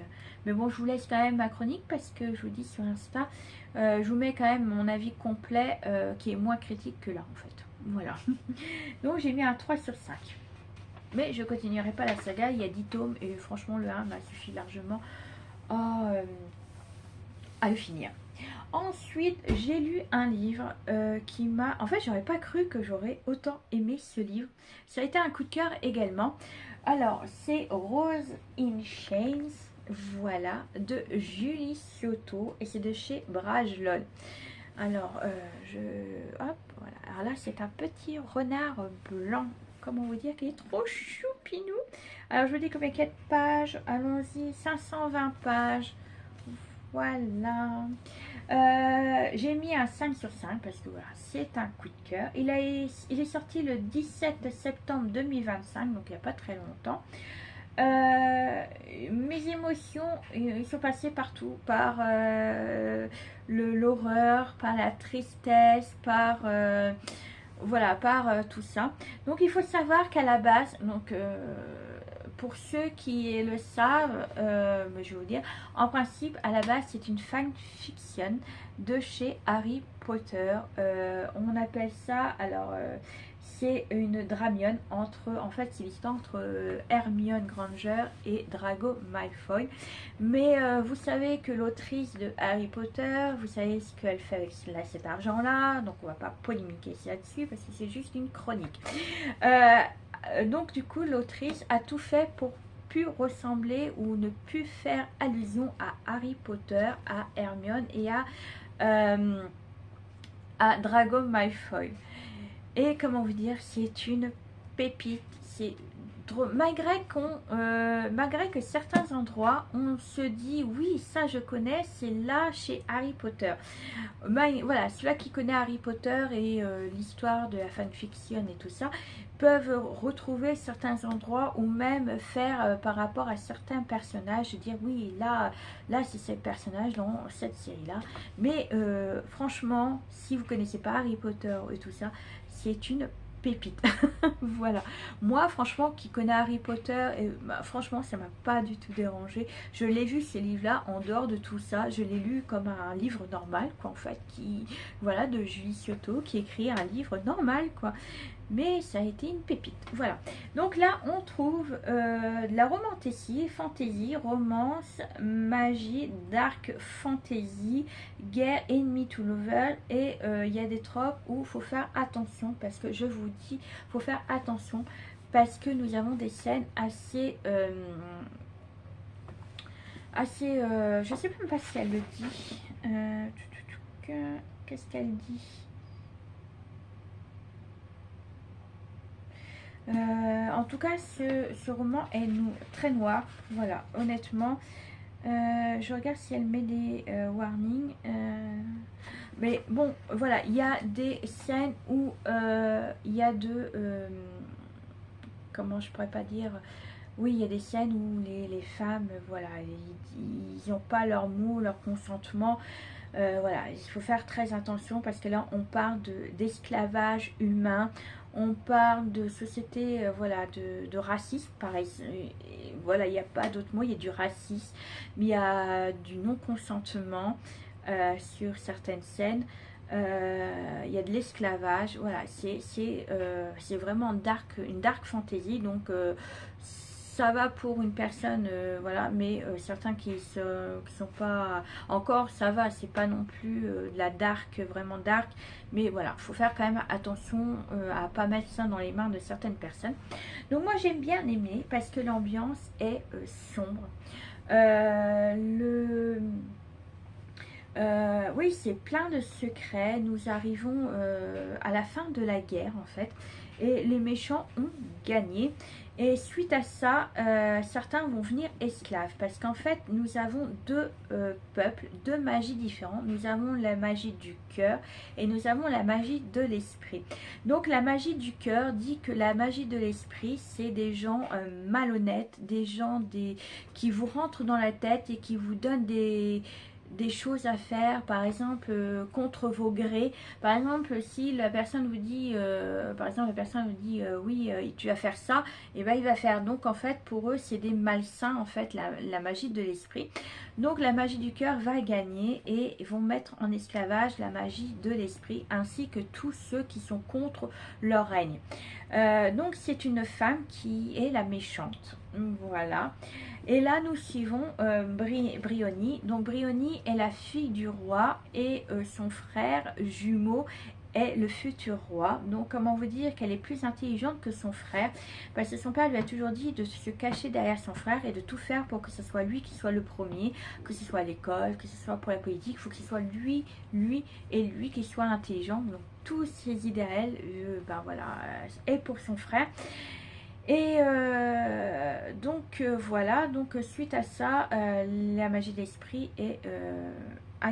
Mais bon, je vous laisse quand même ma chronique parce que je vous dis sur Insta, je vous mets quand même mon avis complet qui est moins critique que là en fait. Voilà. Donc j'ai mis un 3 sur 5. Mais je continuerai pas la saga, il y a 10 tomes et franchement le 1 m'a suffi largement à, le finir. Ensuite, j'ai lu un livre qui m'a... En fait, j'aurais pas cru que j'aurais autant aimé ce livre. Ça a été un coup de cœur également. Alors, c'est Rose in Chains, voilà, de Julie Cioto et c'est de chez Brajlon. Alors, hop, voilà. Alors là, c'est un petit renard blanc. Comment vous dire qu'il est trop choupinou. Alors, je vous dis combien il y a de pages. Allons-y, 520 pages. Voilà. J'ai mis un 5 sur 5 parce que voilà, c'est un coup de cœur. Il est sorti le 17 septembre 2025, donc il n'y a pas très longtemps. Mes émotions, ils sont passés partout, par l'horreur, par la tristesse, par voilà, par tout ça. Donc il faut savoir qu'à la base, donc pour ceux qui le savent, je vais vous dire, en principe, à la base, c'est une fanfiction de chez Harry Potter. On appelle ça, alors, c'est une dramion en fait, c'est l'histoire entre Hermione Granger et Draco Malfoy. Mais vous savez que l'autrice de Harry Potter, vous savez ce qu'elle fait avec cet argent-là, donc on va pas polémiquer là-dessus parce que c'est juste une chronique. Donc du coup l'autrice a tout fait pour pu ressembler ou ne pu faire allusion à Harry Potter, à Hermione et à Draco Malfoy. Et comment vous dire, c'est une pépite, c'est malgré que certains endroits on se dit oui ça je connais, c'est là chez Harry Potter. Voilà, ceux-là qui connaissent Harry Potter et l'histoire de la fanfiction et tout ça peuvent retrouver certains endroits ou même faire par rapport à certains personnages, dire oui là c'est ce personnage dans cette série là. Mais franchement, si vous connaissez pas Harry Potter et tout ça, c'est une pépite. Voilà, moi franchement qui connais Harry Potter et franchement ça m'a pas du tout dérangé. Je l'ai vu ces livres là en dehors de tout ça, je l'ai lu comme un livre normal quoi en fait, qui voilà, de Julie Cioto qui écrit un livre normal quoi, mais ça a été une pépite. Voilà, donc là on trouve de la romantécie, fantasy, romance, magie, dark fantasy, guerre, enemy to lover, et il y a des tropes où il faut faire attention parce que je vous dis, faut faire attention parce que nous avons des scènes assez je sais même pas si elle le dit. Qu'est-ce qu'elle dit? En tout cas, ce roman est très noir. Voilà, honnêtement. Je regarde si elle met des warnings. Mais bon, voilà, il y a des scènes où il y a comment je pourrais pas dire... Oui, il y a des scènes où les femmes, voilà, ils n'ont pas leur mot, leur consentement. Voilà, il faut faire très attention parce que là, on parle d'esclavage humain. On parle de société, voilà, de racisme, pareil. Voilà, il n'y a pas d'autre mot, il y a du racisme, mais il y a du non-consentement sur certaines scènes. Il y a de l'esclavage, voilà, c'est vraiment une dark fantasy, donc ça va pour une personne, voilà, mais certains qui sont pas encore, ça va, c'est pas non plus de la dark, vraiment dark, mais voilà, faut faire quand même attention à pas mettre ça dans les mains de certaines personnes. Donc moi j'ai bien aimé parce que l'ambiance est sombre. Oui, c'est plein de secrets. Nous arrivons à la fin de la guerre en fait. Et les méchants ont gagné. Et suite à ça, certains vont venir esclaves. Parce qu'en fait, nous avons deux peuples, deux magies différentes. Nous avons la magie du cœur et nous avons la magie de l'esprit. Donc la magie du cœur dit que la magie de l'esprit, c'est des gens malhonnêtes, des gens qui vous rentrent dans la tête et qui vous donnent des choses à faire, par exemple contre vos grés. Par exemple, si la personne vous dit, oui, tu vas faire ça, et ben il va faire. Donc en fait, pour eux, c'est des malsains, en fait, la magie de l'esprit. Donc la magie du cœur va gagner et vont mettre en esclavage la magie de l'esprit, ainsi que tous ceux qui sont contre leur règne. Donc c'est une femme qui est la méchante. Voilà. Et là, nous suivons Briony. Donc, Briony est la fille du roi et son frère jumeau est le futur roi. Donc, comment vous dire qu'elle est plus intelligente que son frère, parce que son père lui a toujours dit de se cacher derrière son frère et de tout faire pour que ce soit lui qui soit le premier, que ce soit à l'école, que ce soit pour la politique. Il faut que ce soit lui et lui qui soit intelligent. Donc, tous ses idéaux, ben voilà, est pour son frère. Et donc voilà, donc suite à ça, la magie de l'esprit a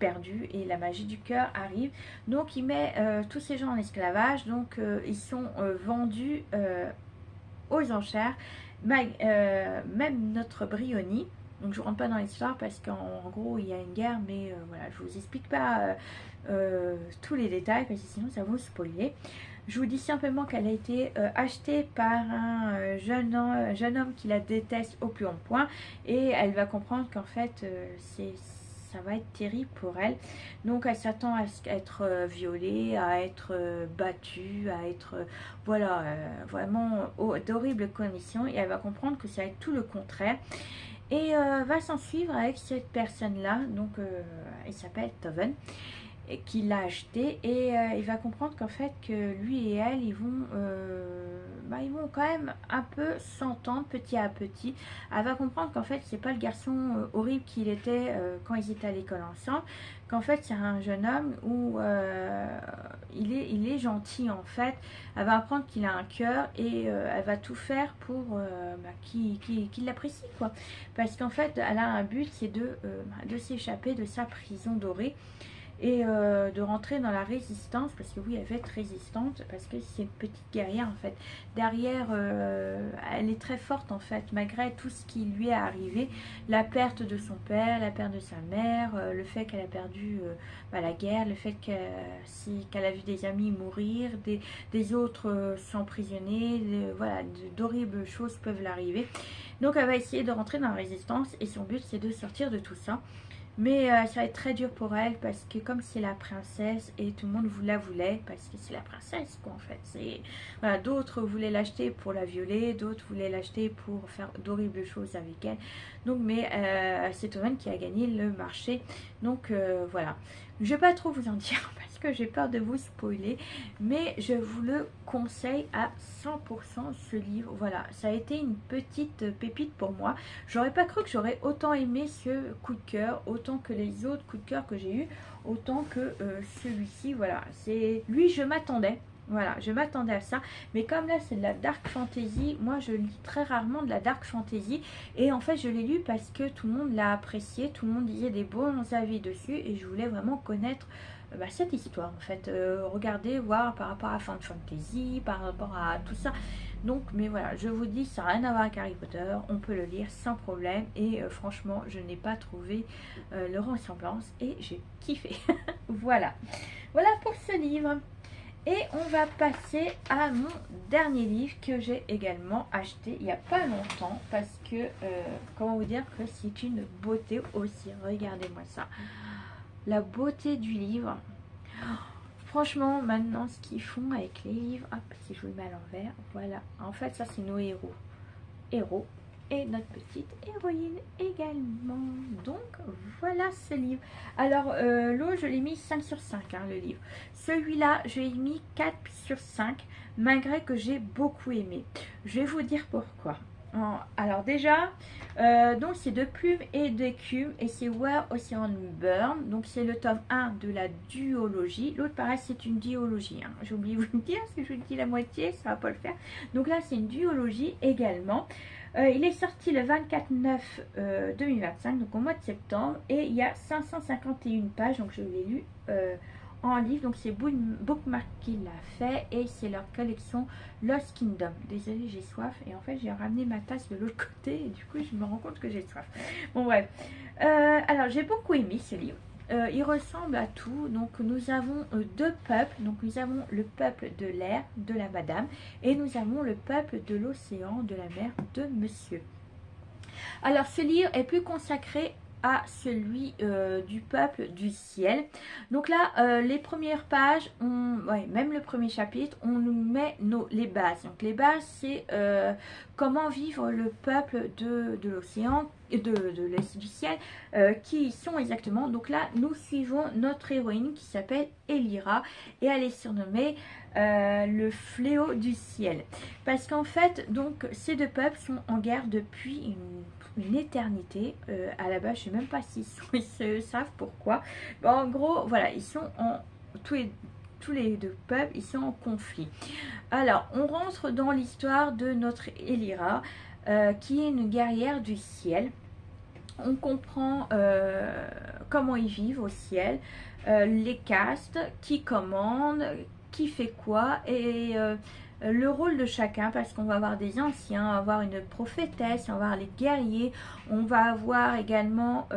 perdu et la magie du cœur arrive. Donc il met tous ces gens en esclavage, donc ils sont vendus aux enchères, même notre Briony. Donc je ne rentre pas dans l'histoire parce qu'en gros il y a une guerre, mais voilà, je ne vous explique pas tous les détails parce que sinon ça va vous spoiler. Je vous dis simplement qu'elle a été achetée par un jeune homme qui la déteste au plus haut point, et elle va comprendre qu'en fait ça va être terrible pour elle. Donc elle s'attend à être violée, à être battue, à être voilà, vraiment d'horribles conditions, et elle va comprendre que ça va être tout le contraire. Et va s'en suivre avec cette personne-là, donc il s'appelle Toven, qui l'a acheté, et il va comprendre qu'en fait que lui et elle ils vont quand même un peu s'entendre petit à petit. Elle va comprendre qu'en fait c'est pas le garçon horrible qu'il était quand ils étaient à l'école ensemble, qu'en fait c'est un jeune homme où il est gentil en fait. Elle va apprendre qu'il a un cœur et elle va tout faire pour qu'il l'apprécie quoi, parce qu'en fait elle a un but, c'est de s'échapper de sa prison dorée et de rentrer dans la résistance, parce que oui, elle va être résistante, parce que c'est une petite guerrière en fait. Derrière, elle est très forte en fait, malgré tout ce qui lui est arrivé, la perte de son père, la perte de sa mère, le fait qu'elle a perdu la guerre, le fait qu'elle a vu des amis mourir, des autres s'emprisonner, voilà, d'horribles choses peuvent l'arriver. Donc elle va essayer de rentrer dans la résistance, et son but c'est de sortir de tout ça. Mais ça va être très dur pour elle, parce que comme c'est la princesse et tout le monde la voulait, parce que c'est la princesse quoi en fait. Voilà, d'autres voulaient l'acheter pour la violer, d'autres voulaient l'acheter pour faire d'horribles choses avec elle. Donc mais c'est Owen qui a gagné le marché. Donc voilà. Je vais pas trop vous en dire parce que j'ai peur de vous spoiler, mais je vous le conseille à 100% ce livre. Voilà, ça a été une petite pépite pour moi. J'aurais pas cru que j'aurais autant aimé ce coup de cœur, autant que les autres coups de cœur que j'ai eu, autant que celui-ci. Voilà, c'est lui, je m'attendais. Voilà, je m'attendais à ça. Mais comme là, c'est de la dark fantasy, moi, je lis très rarement de la dark fantasy. Et en fait, je l'ai lu parce que tout le monde l'a apprécié. Tout le monde disait des bons avis dessus. Et je voulais vraiment connaître cette histoire, en fait. Regarder, voir par rapport à Fan Fantasy, par rapport à tout ça. Donc, mais voilà, je vous dis, ça n'a rien à voir avec Harry Potter. On peut le lire sans problème. Et franchement, je n'ai pas trouvé leur ressemblance. Et j'ai kiffé. Voilà. Voilà pour ce livre. Et on va passer à mon dernier livre que j'ai également acheté il n'y a pas longtemps, parce que, comment vous dire que c'est une beauté aussi. Regardez-moi ça. La beauté du livre. Franchement, maintenant, ce qu'ils font avec les livres, hop, si je vous le mets à l'envers, voilà. En fait, ça, c'est nos héros. Et notre petite héroïne également. Donc voilà ce livre. Alors l'autre, je l'ai mis 5 sur 5 le livre. Celui-là, je l'ai mis 4 sur 5, malgré que j'ai beaucoup aimé. Je vais vous dire pourquoi. Alors déjà, donc c'est de plumes et d'écume et c'est Where Ocean Burn. Donc c'est le tome 1 de la duologie. L'autre pareil c'est une duologie. Hein. J'ai oublié de vous le dire, si je vous dis la moitié, ça va pas le faire. Donc là c'est une duologie également. Il est sorti le 24/9/2025, donc au mois de septembre. Et il y a 551 pages, donc je l'ai lu en livre. Donc c'est Bookmark qui l'a fait et c'est leur collection Lost Kingdom. Désolée, j'ai soif et en fait j'ai ramené ma tasse de l'autre côté et du coup je me rends compte que j'ai soif. Bon bref, alors j'ai beaucoup aimé ce livre. Il ressemble à tout. Donc nous avons deux peuples. Donc nous avons le peuple de l'air de la madame et nous avons le peuple de l'océan, de la mer de monsieur. Alors ce livre est plus consacré à celui du peuple du ciel. Donc là, les premières pages, même le premier chapitre, on nous met les bases. Donc les bases, c'est comment vivre le peuple de l'océan, du ciel, qui y sont exactement. Donc là, nous suivons notre héroïne qui s'appelle Elira et elle est surnommée le fléau du ciel. Parce qu'en fait, donc ces deux peuples sont en guerre depuis une éternité. À la base, je sais même pas s'ils se savent pourquoi. Bon, en gros, voilà, ils sont tous les deux peuples, ils sont en conflit. Alors, on rentre dans l'histoire de notre Elira, qui est une guerrière du ciel. On comprend comment ils vivent au ciel, les castes, qui commande, qui fait quoi, et le rôle de chacun, parce qu'on va avoir des anciens, on va avoir une prophétesse, on va avoir les guerriers, on va avoir également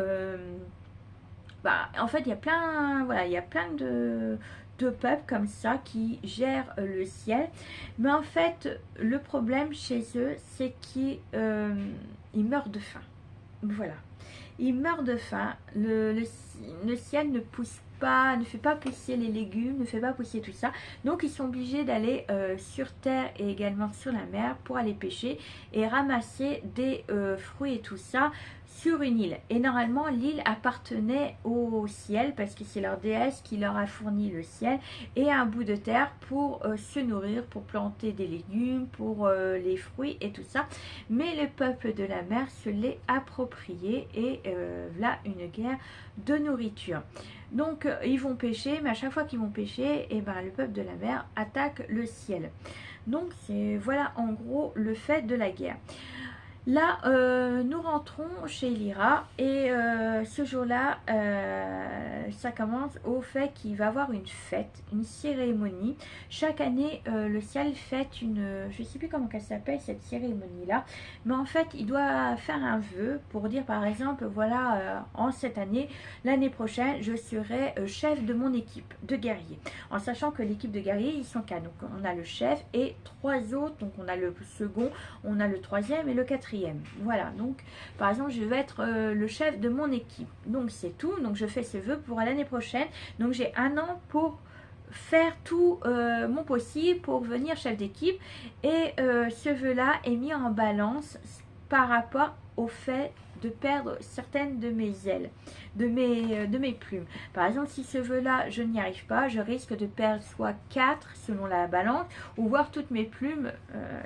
en fait il y a plein, voilà, il y a plein de peuples comme ça qui gèrent le ciel. Mais en fait le problème chez eux, c'est qu'ils meurent de faim. Voilà, ils meurent de faim. Le ciel ne pousse pas, ne fait pas pousser les légumes, ne fait pas pousser tout ça. Donc ils sont obligés d'aller sur terre et également sur la mer pour aller pêcher et ramasser des fruits et tout ça sur une île. Et normalement l'île appartenait au ciel parce que c'est leur déesse qui leur a fourni le ciel et un bout de terre pour se nourrir, pour planter des légumes, pour les fruits et tout ça. Mais le peuple de la mer se l'est approprié et là une guerre de nourriture. Donc ils vont pêcher, mais à chaque fois qu'ils vont pêcher, et ben, le peuple de la mer attaque le ciel. Donc c'est voilà en gros le fait de la guerre. Là, nous rentrons chez Elira et ce jour-là, ça commence au fait qu'il va y avoir une fête, une cérémonie. Chaque année, le ciel fête je ne sais plus comment elle s'appelle cette cérémonie-là, mais en fait, il doit faire un vœu pour dire par exemple, voilà, en cette année, l'année prochaine, je serai chef de mon équipe de guerriers. En sachant que l'équipe de guerriers, ils sont quatre. Donc on a le chef et trois autres, donc on a le second, on a le troisième et le quatrième. Voilà, donc par exemple je vais être le chef de mon équipe, donc c'est tout. Donc je fais ce vœu pour l'année prochaine, donc j'ai un an pour faire tout mon possible pour venir chef d'équipe. Et ce vœu là est mis en balance par rapport au fait de perdre certaines de mes ailes, de mes plumes. Par exemple, si ce vœu-là, je n'y arrive pas, je risque de perdre soit 4 selon la balance, ou voir toutes mes plumes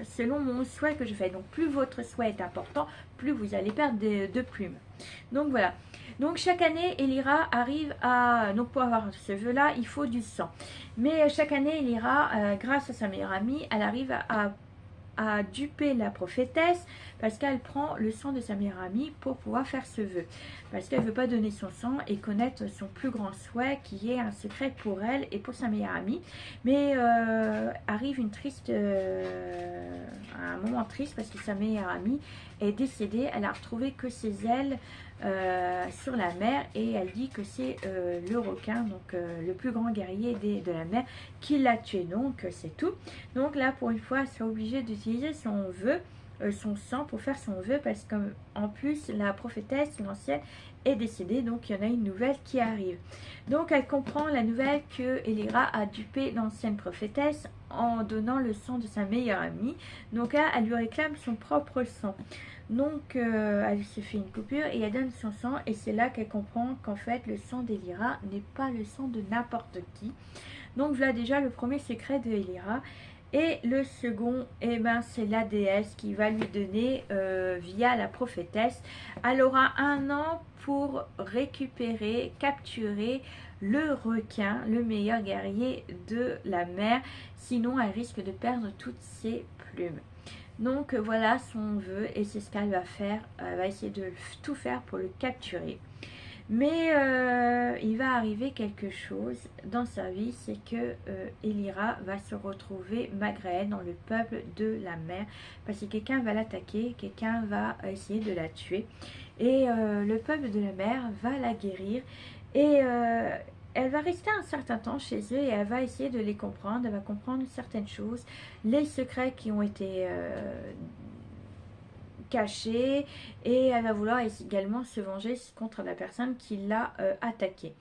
selon mon souhait que je fais. Donc, plus votre souhait est important, plus vous allez perdre de plumes. Donc, voilà. Donc, chaque année, Elira arrive à... Donc, pour avoir ce vœu-là, il faut du sang. Mais chaque année, Elira, grâce à sa meilleure amie, elle arrive à duper la prophétesse parce qu'elle prend le sang de sa meilleure amie pour pouvoir faire ce vœu, parce qu'elle ne veut pas donner son sang et connaître son plus grand souhait qui est un secret pour elle et pour sa meilleure amie. Mais arrive un moment triste parce que sa meilleure amie est décédée. Elle a retrouvé que ses ailes sur la mer et elle dit que c'est le requin, donc le plus grand guerrier de la mer, qui l'a tué. Donc c'est tout. Donc là pour une fois elle sera obligée d'utiliser son vœu, son sang pour faire son vœu, parce qu'en plus la prophétesse, l'ancienne, est décédée, donc il y en a une nouvelle qui arrive. Donc elle comprend la nouvelle que Elira a dupé l'ancienne prophétesse en donnant le sang de sa meilleure amie. Donc là elle lui réclame son propre sang. Donc elle se fait une coupure et elle donne son sang, et c'est là qu'elle comprend qu'en fait le sang d'Elira n'est pas le sang de n'importe qui. Donc voilà déjà le premier secret de Elira. Et le second, eh ben, c'est la déesse qui va lui donner, via la prophétesse, elle aura 1 an pour récupérer, capturer le requin, le meilleur guerrier de la mer. Sinon, elle risque de perdre toutes ses plumes. Donc voilà son vœu et c'est ce qu'elle va faire. Elle va essayer de tout faire pour le capturer. Mais il va arriver quelque chose dans sa vie, c'est que Elira va se retrouver malgré elle dans le peuple de la mer. Parce que quelqu'un va l'attaquer, quelqu'un va essayer de la tuer. Et le peuple de la mer va la guérir. Et elle va rester un certain temps chez eux et elle va essayer de les comprendre. Elle va comprendre certaines choses, les secrets qui ont été cachée et elle va vouloir également se venger contre la personne qui l'a attaqué.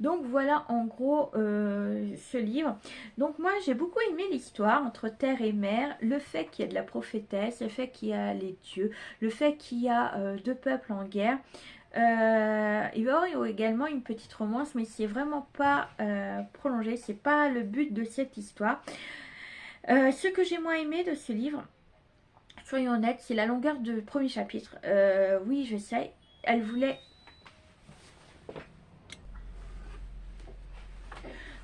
Donc voilà en gros ce livre. Donc moi j'ai beaucoup aimé l'histoire entre terre et mer, le fait qu'il y a de la prophétesse, le fait qu'il y a les dieux, le fait qu'il y a 2 peuples en guerre. Il va y avoir également une petite romance, mais c'est vraiment pas prolongé, c'est pas le but de cette histoire. Ce que j'ai moins aimé de ce livre, soyons honnêtes, c'est la longueur du premier chapitre. Oui, je sais, elle voulait...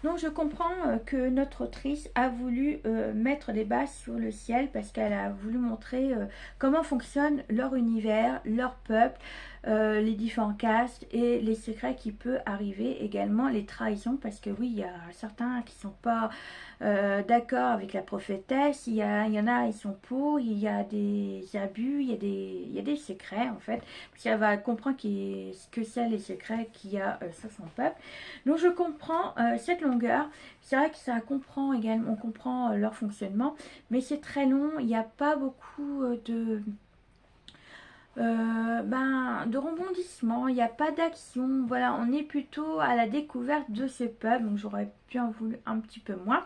Donc je comprends que notre autrice a voulu mettre des bases sur le ciel parce qu'elle a voulu montrer comment fonctionne leur univers, leur peuple, les différents castes et les secrets qui peuvent arriver, également les trahisons, parce que oui, il y a certains qui sont pas d'accord avec la prophétesse, il y en a, ils sont pour, il y a des abus, il y a des secrets en fait, parce qu'elle va comprendre ce que c'est les secrets qu'il y a sur son peuple. Donc je comprends cette longueur, c'est vrai que ça comprend également, on comprend leur fonctionnement, mais c'est très long, il n'y a pas beaucoup de rebondissement, il n'y a pas d'action, voilà, on est plutôt à la découverte de ce peuple, donc j'aurais bien voulu un petit peu moins.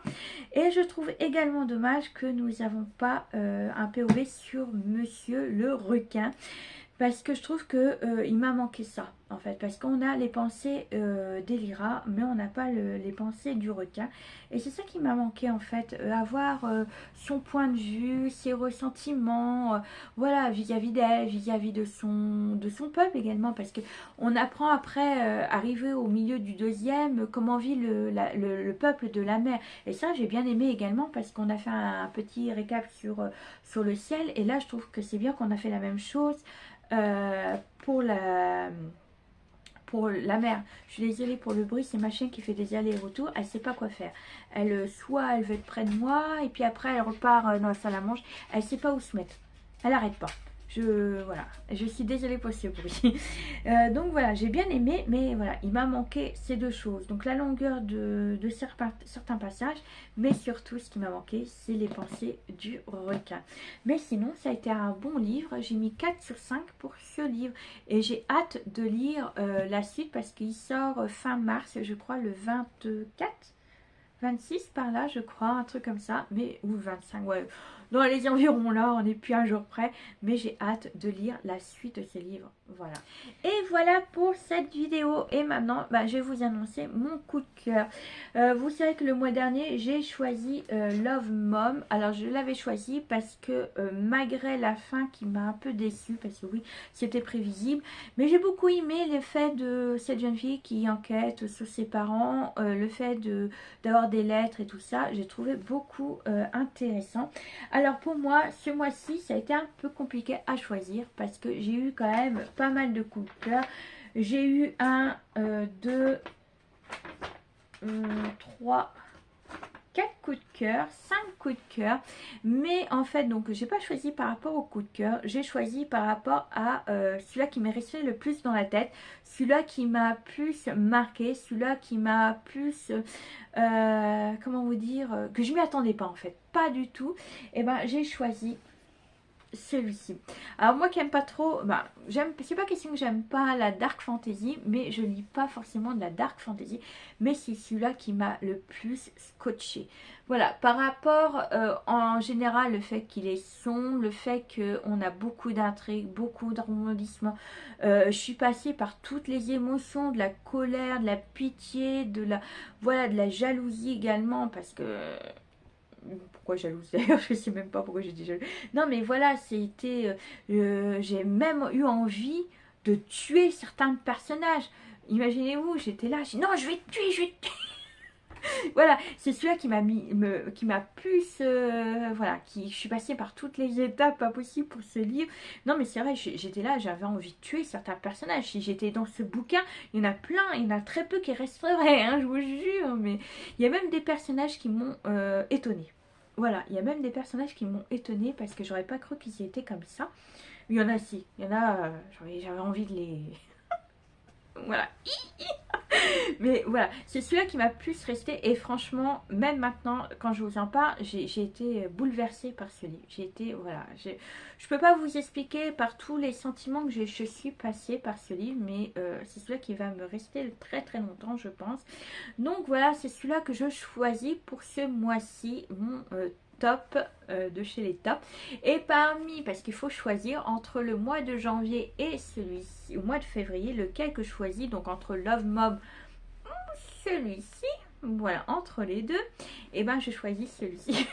Et je trouve également dommage que nous n'avons pas un POV sur Monsieur le requin, parce que je trouve que il m'a manqué ça en fait, parce qu'on a les pensées d'Elira mais on n'a pas les pensées du requin, et c'est ça qui m'a manqué en fait, avoir son point de vue, ses ressentiments, voilà, vis-à-vis d'elle, vis-à-vis de son peuple également, parce que on apprend après, arrivé au milieu du deuxième, comment vit le peuple de la mer, et ça j'ai bien aimé également, parce qu'on a fait un petit récap sur le ciel, et là je trouve que c'est bien qu'on a fait la même chose pour la mer. Je suis désolée pour le bruit, c'est ma chienne qui fait des allers-retours, elle sait pas quoi faire. Soit elle veut être près de moi et puis après elle repart dans la salle à manger, elle sait pas où se mettre, elle arrête pas. Voilà, je suis désolée pour ce bruit. Donc voilà, j'ai bien aimé, mais voilà, il m'a manqué ces deux choses. Donc la longueur de certains passages, mais surtout ce qui m'a manqué, c'est les pensées du requin. Mais sinon, ça a été un bon livre. J'ai mis 4 sur 5 pour ce livre. Et j'ai hâte de lire la suite parce qu'il sort fin mars, je crois, le 24. 26 par là, je crois, un truc comme ça, mais ou 25, ouais, dans les environs là, on n'est plus un jour près, mais j'ai hâte de lire la suite de ces livres, voilà. Et voilà pour cette vidéo, et maintenant, je vais vous annoncer mon coup de cœur. Vous savez que le mois dernier, j'ai choisi Love Mom. Alors, je l'avais choisi parce que malgré la fin qui m'a un peu déçue, parce que oui, c'était prévisible, mais j'ai beaucoup aimé le fait de cette jeune fille qui enquête sur ses parents, le fait d'avoir des lettres et tout ça, j'ai trouvé beaucoup intéressant. Alors pour moi, ce mois-ci, ça a été un peu compliqué à choisir parce que j'ai eu quand même pas mal de coups de cœur. J'ai eu 1, 2, 3, 4 coups de cœur, 5 coups de cœur, mais en fait donc j'ai pas choisi par rapport au coup de cœur, j'ai choisi par rapport à celui-là qui m'est resté le plus dans la tête, celui-là qui m'a plus marqué, celui-là qui m'a plus comment vous dire, que je m'y attendais pas en fait, pas du tout. Et j'ai choisi celui-ci. Alors moi qui aime pas trop, c'est pas question que j'aime pas la dark fantasy, mais je lis pas forcément de la dark fantasy, mais c'est celui-là qui m'a le plus scotché. Voilà, par rapport en général, le fait qu'il est sombre, le fait qu'on a beaucoup d'intrigues, beaucoup de rebondissements, je suis passée par toutes les émotions, de la colère, de la pitié, de la jalousie également, parce que Pourquoi jalouse d'ailleurs, je sais même pas pourquoi j'ai dit jalouse. Non mais voilà, c'était... j'ai même eu envie de tuer certains personnages. Imaginez-vous, j'étais là, j'ai dit, non, je vais te tuer, je vais te tuer. Voilà, c'est celui-là qui m'a mis, qui m'a plus, voilà, je suis passée par toutes les étapes pas possibles pour ce livre. Non, mais c'est vrai, j'étais là, j'avais envie de tuer certains personnages. Si j'étais dans ce bouquin, il y en a plein, il y en a très peu qui resteraient, hein, je vous jure. Mais il y a même des personnages qui m'ont étonnée. Voilà, il y a même des personnages qui m'ont étonnée parce que j'aurais pas cru qu'ils étaient comme ça. Il y en a, si, il y en a, j'avais envie de les, voilà. Mais voilà, c'est celui-là qui m'a plus resté. Et franchement, même maintenant, quand je vous en parle, j'ai été bouleversée par ce livre. J'ai été, voilà, je peux pas vous expliquer par tous les sentiments que je suis passée par ce livre, mais c'est celui-là qui va me rester très très longtemps, je pense. Donc voilà, c'est celui-là que je choisis pour ce mois-ci, mon top de chez les tops. Et parmi, parce qu'il faut choisir entre le mois de janvier et celui-ci, au mois de février, lequel que je choisis, donc entre Love Mob, celui-ci, voilà, entre les deux, et ben je choisis celui-ci.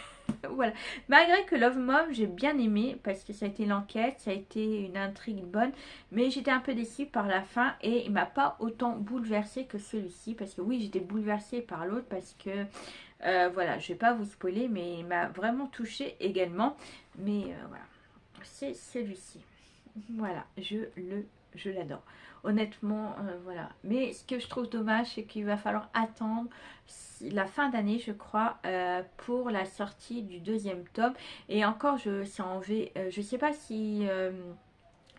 Voilà, malgré que Love Mob j'ai bien aimé parce que ça a été l'enquête, ça a été une intrigue bonne, mais j'étais un peu déçue par la fin et il m'a pas autant bouleversée que celui-ci, parce que oui, j'étais bouleversée par l'autre parce que voilà, je vais pas vous spoiler, mais il m'a vraiment touchée également. Mais voilà, c'est celui-ci. Voilà, je l'adore. Honnêtement, voilà. Mais ce que je trouve dommage, c'est qu'il va falloir attendre la fin d'année, je crois, pour la sortie du deuxième tome. Et encore, je sais pas si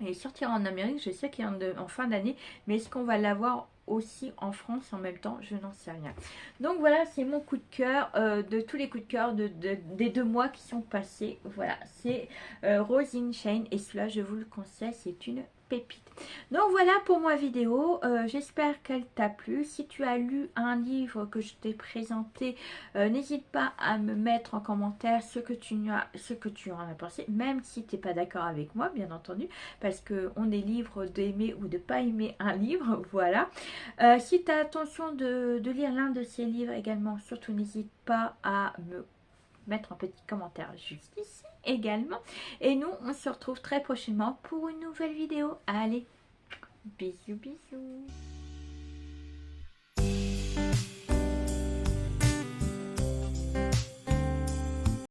il sortira en Amérique. Je sais qu'il est en fin d'année, mais est-ce qu'on va l'avoir aussi en France en même temps? Je n'en sais rien. Donc voilà, c'est mon coup de cœur de tous les coups de cœur des 2 mois qui sont passés. Voilà, c'est Rose in Chain et celui-là, je vous le conseille, c'est une pépite. Donc voilà pour ma vidéo, j'espère qu'elle t'a plu. Si tu as lu un livre que je t'ai présenté, n'hésite pas à me mettre en commentaire ce que tu en as pensé, même si tu n'es pas d'accord avec moi, bien entendu, parce qu'on est libre d'aimer ou de pas aimer un livre, voilà. Si tu as l'intention de lire l'un de ces livres également, surtout n'hésite pas à me mettre un petit commentaire juste ici également. Et nous, on se retrouve très prochainement pour une nouvelle vidéo. Allez, bisous bisous.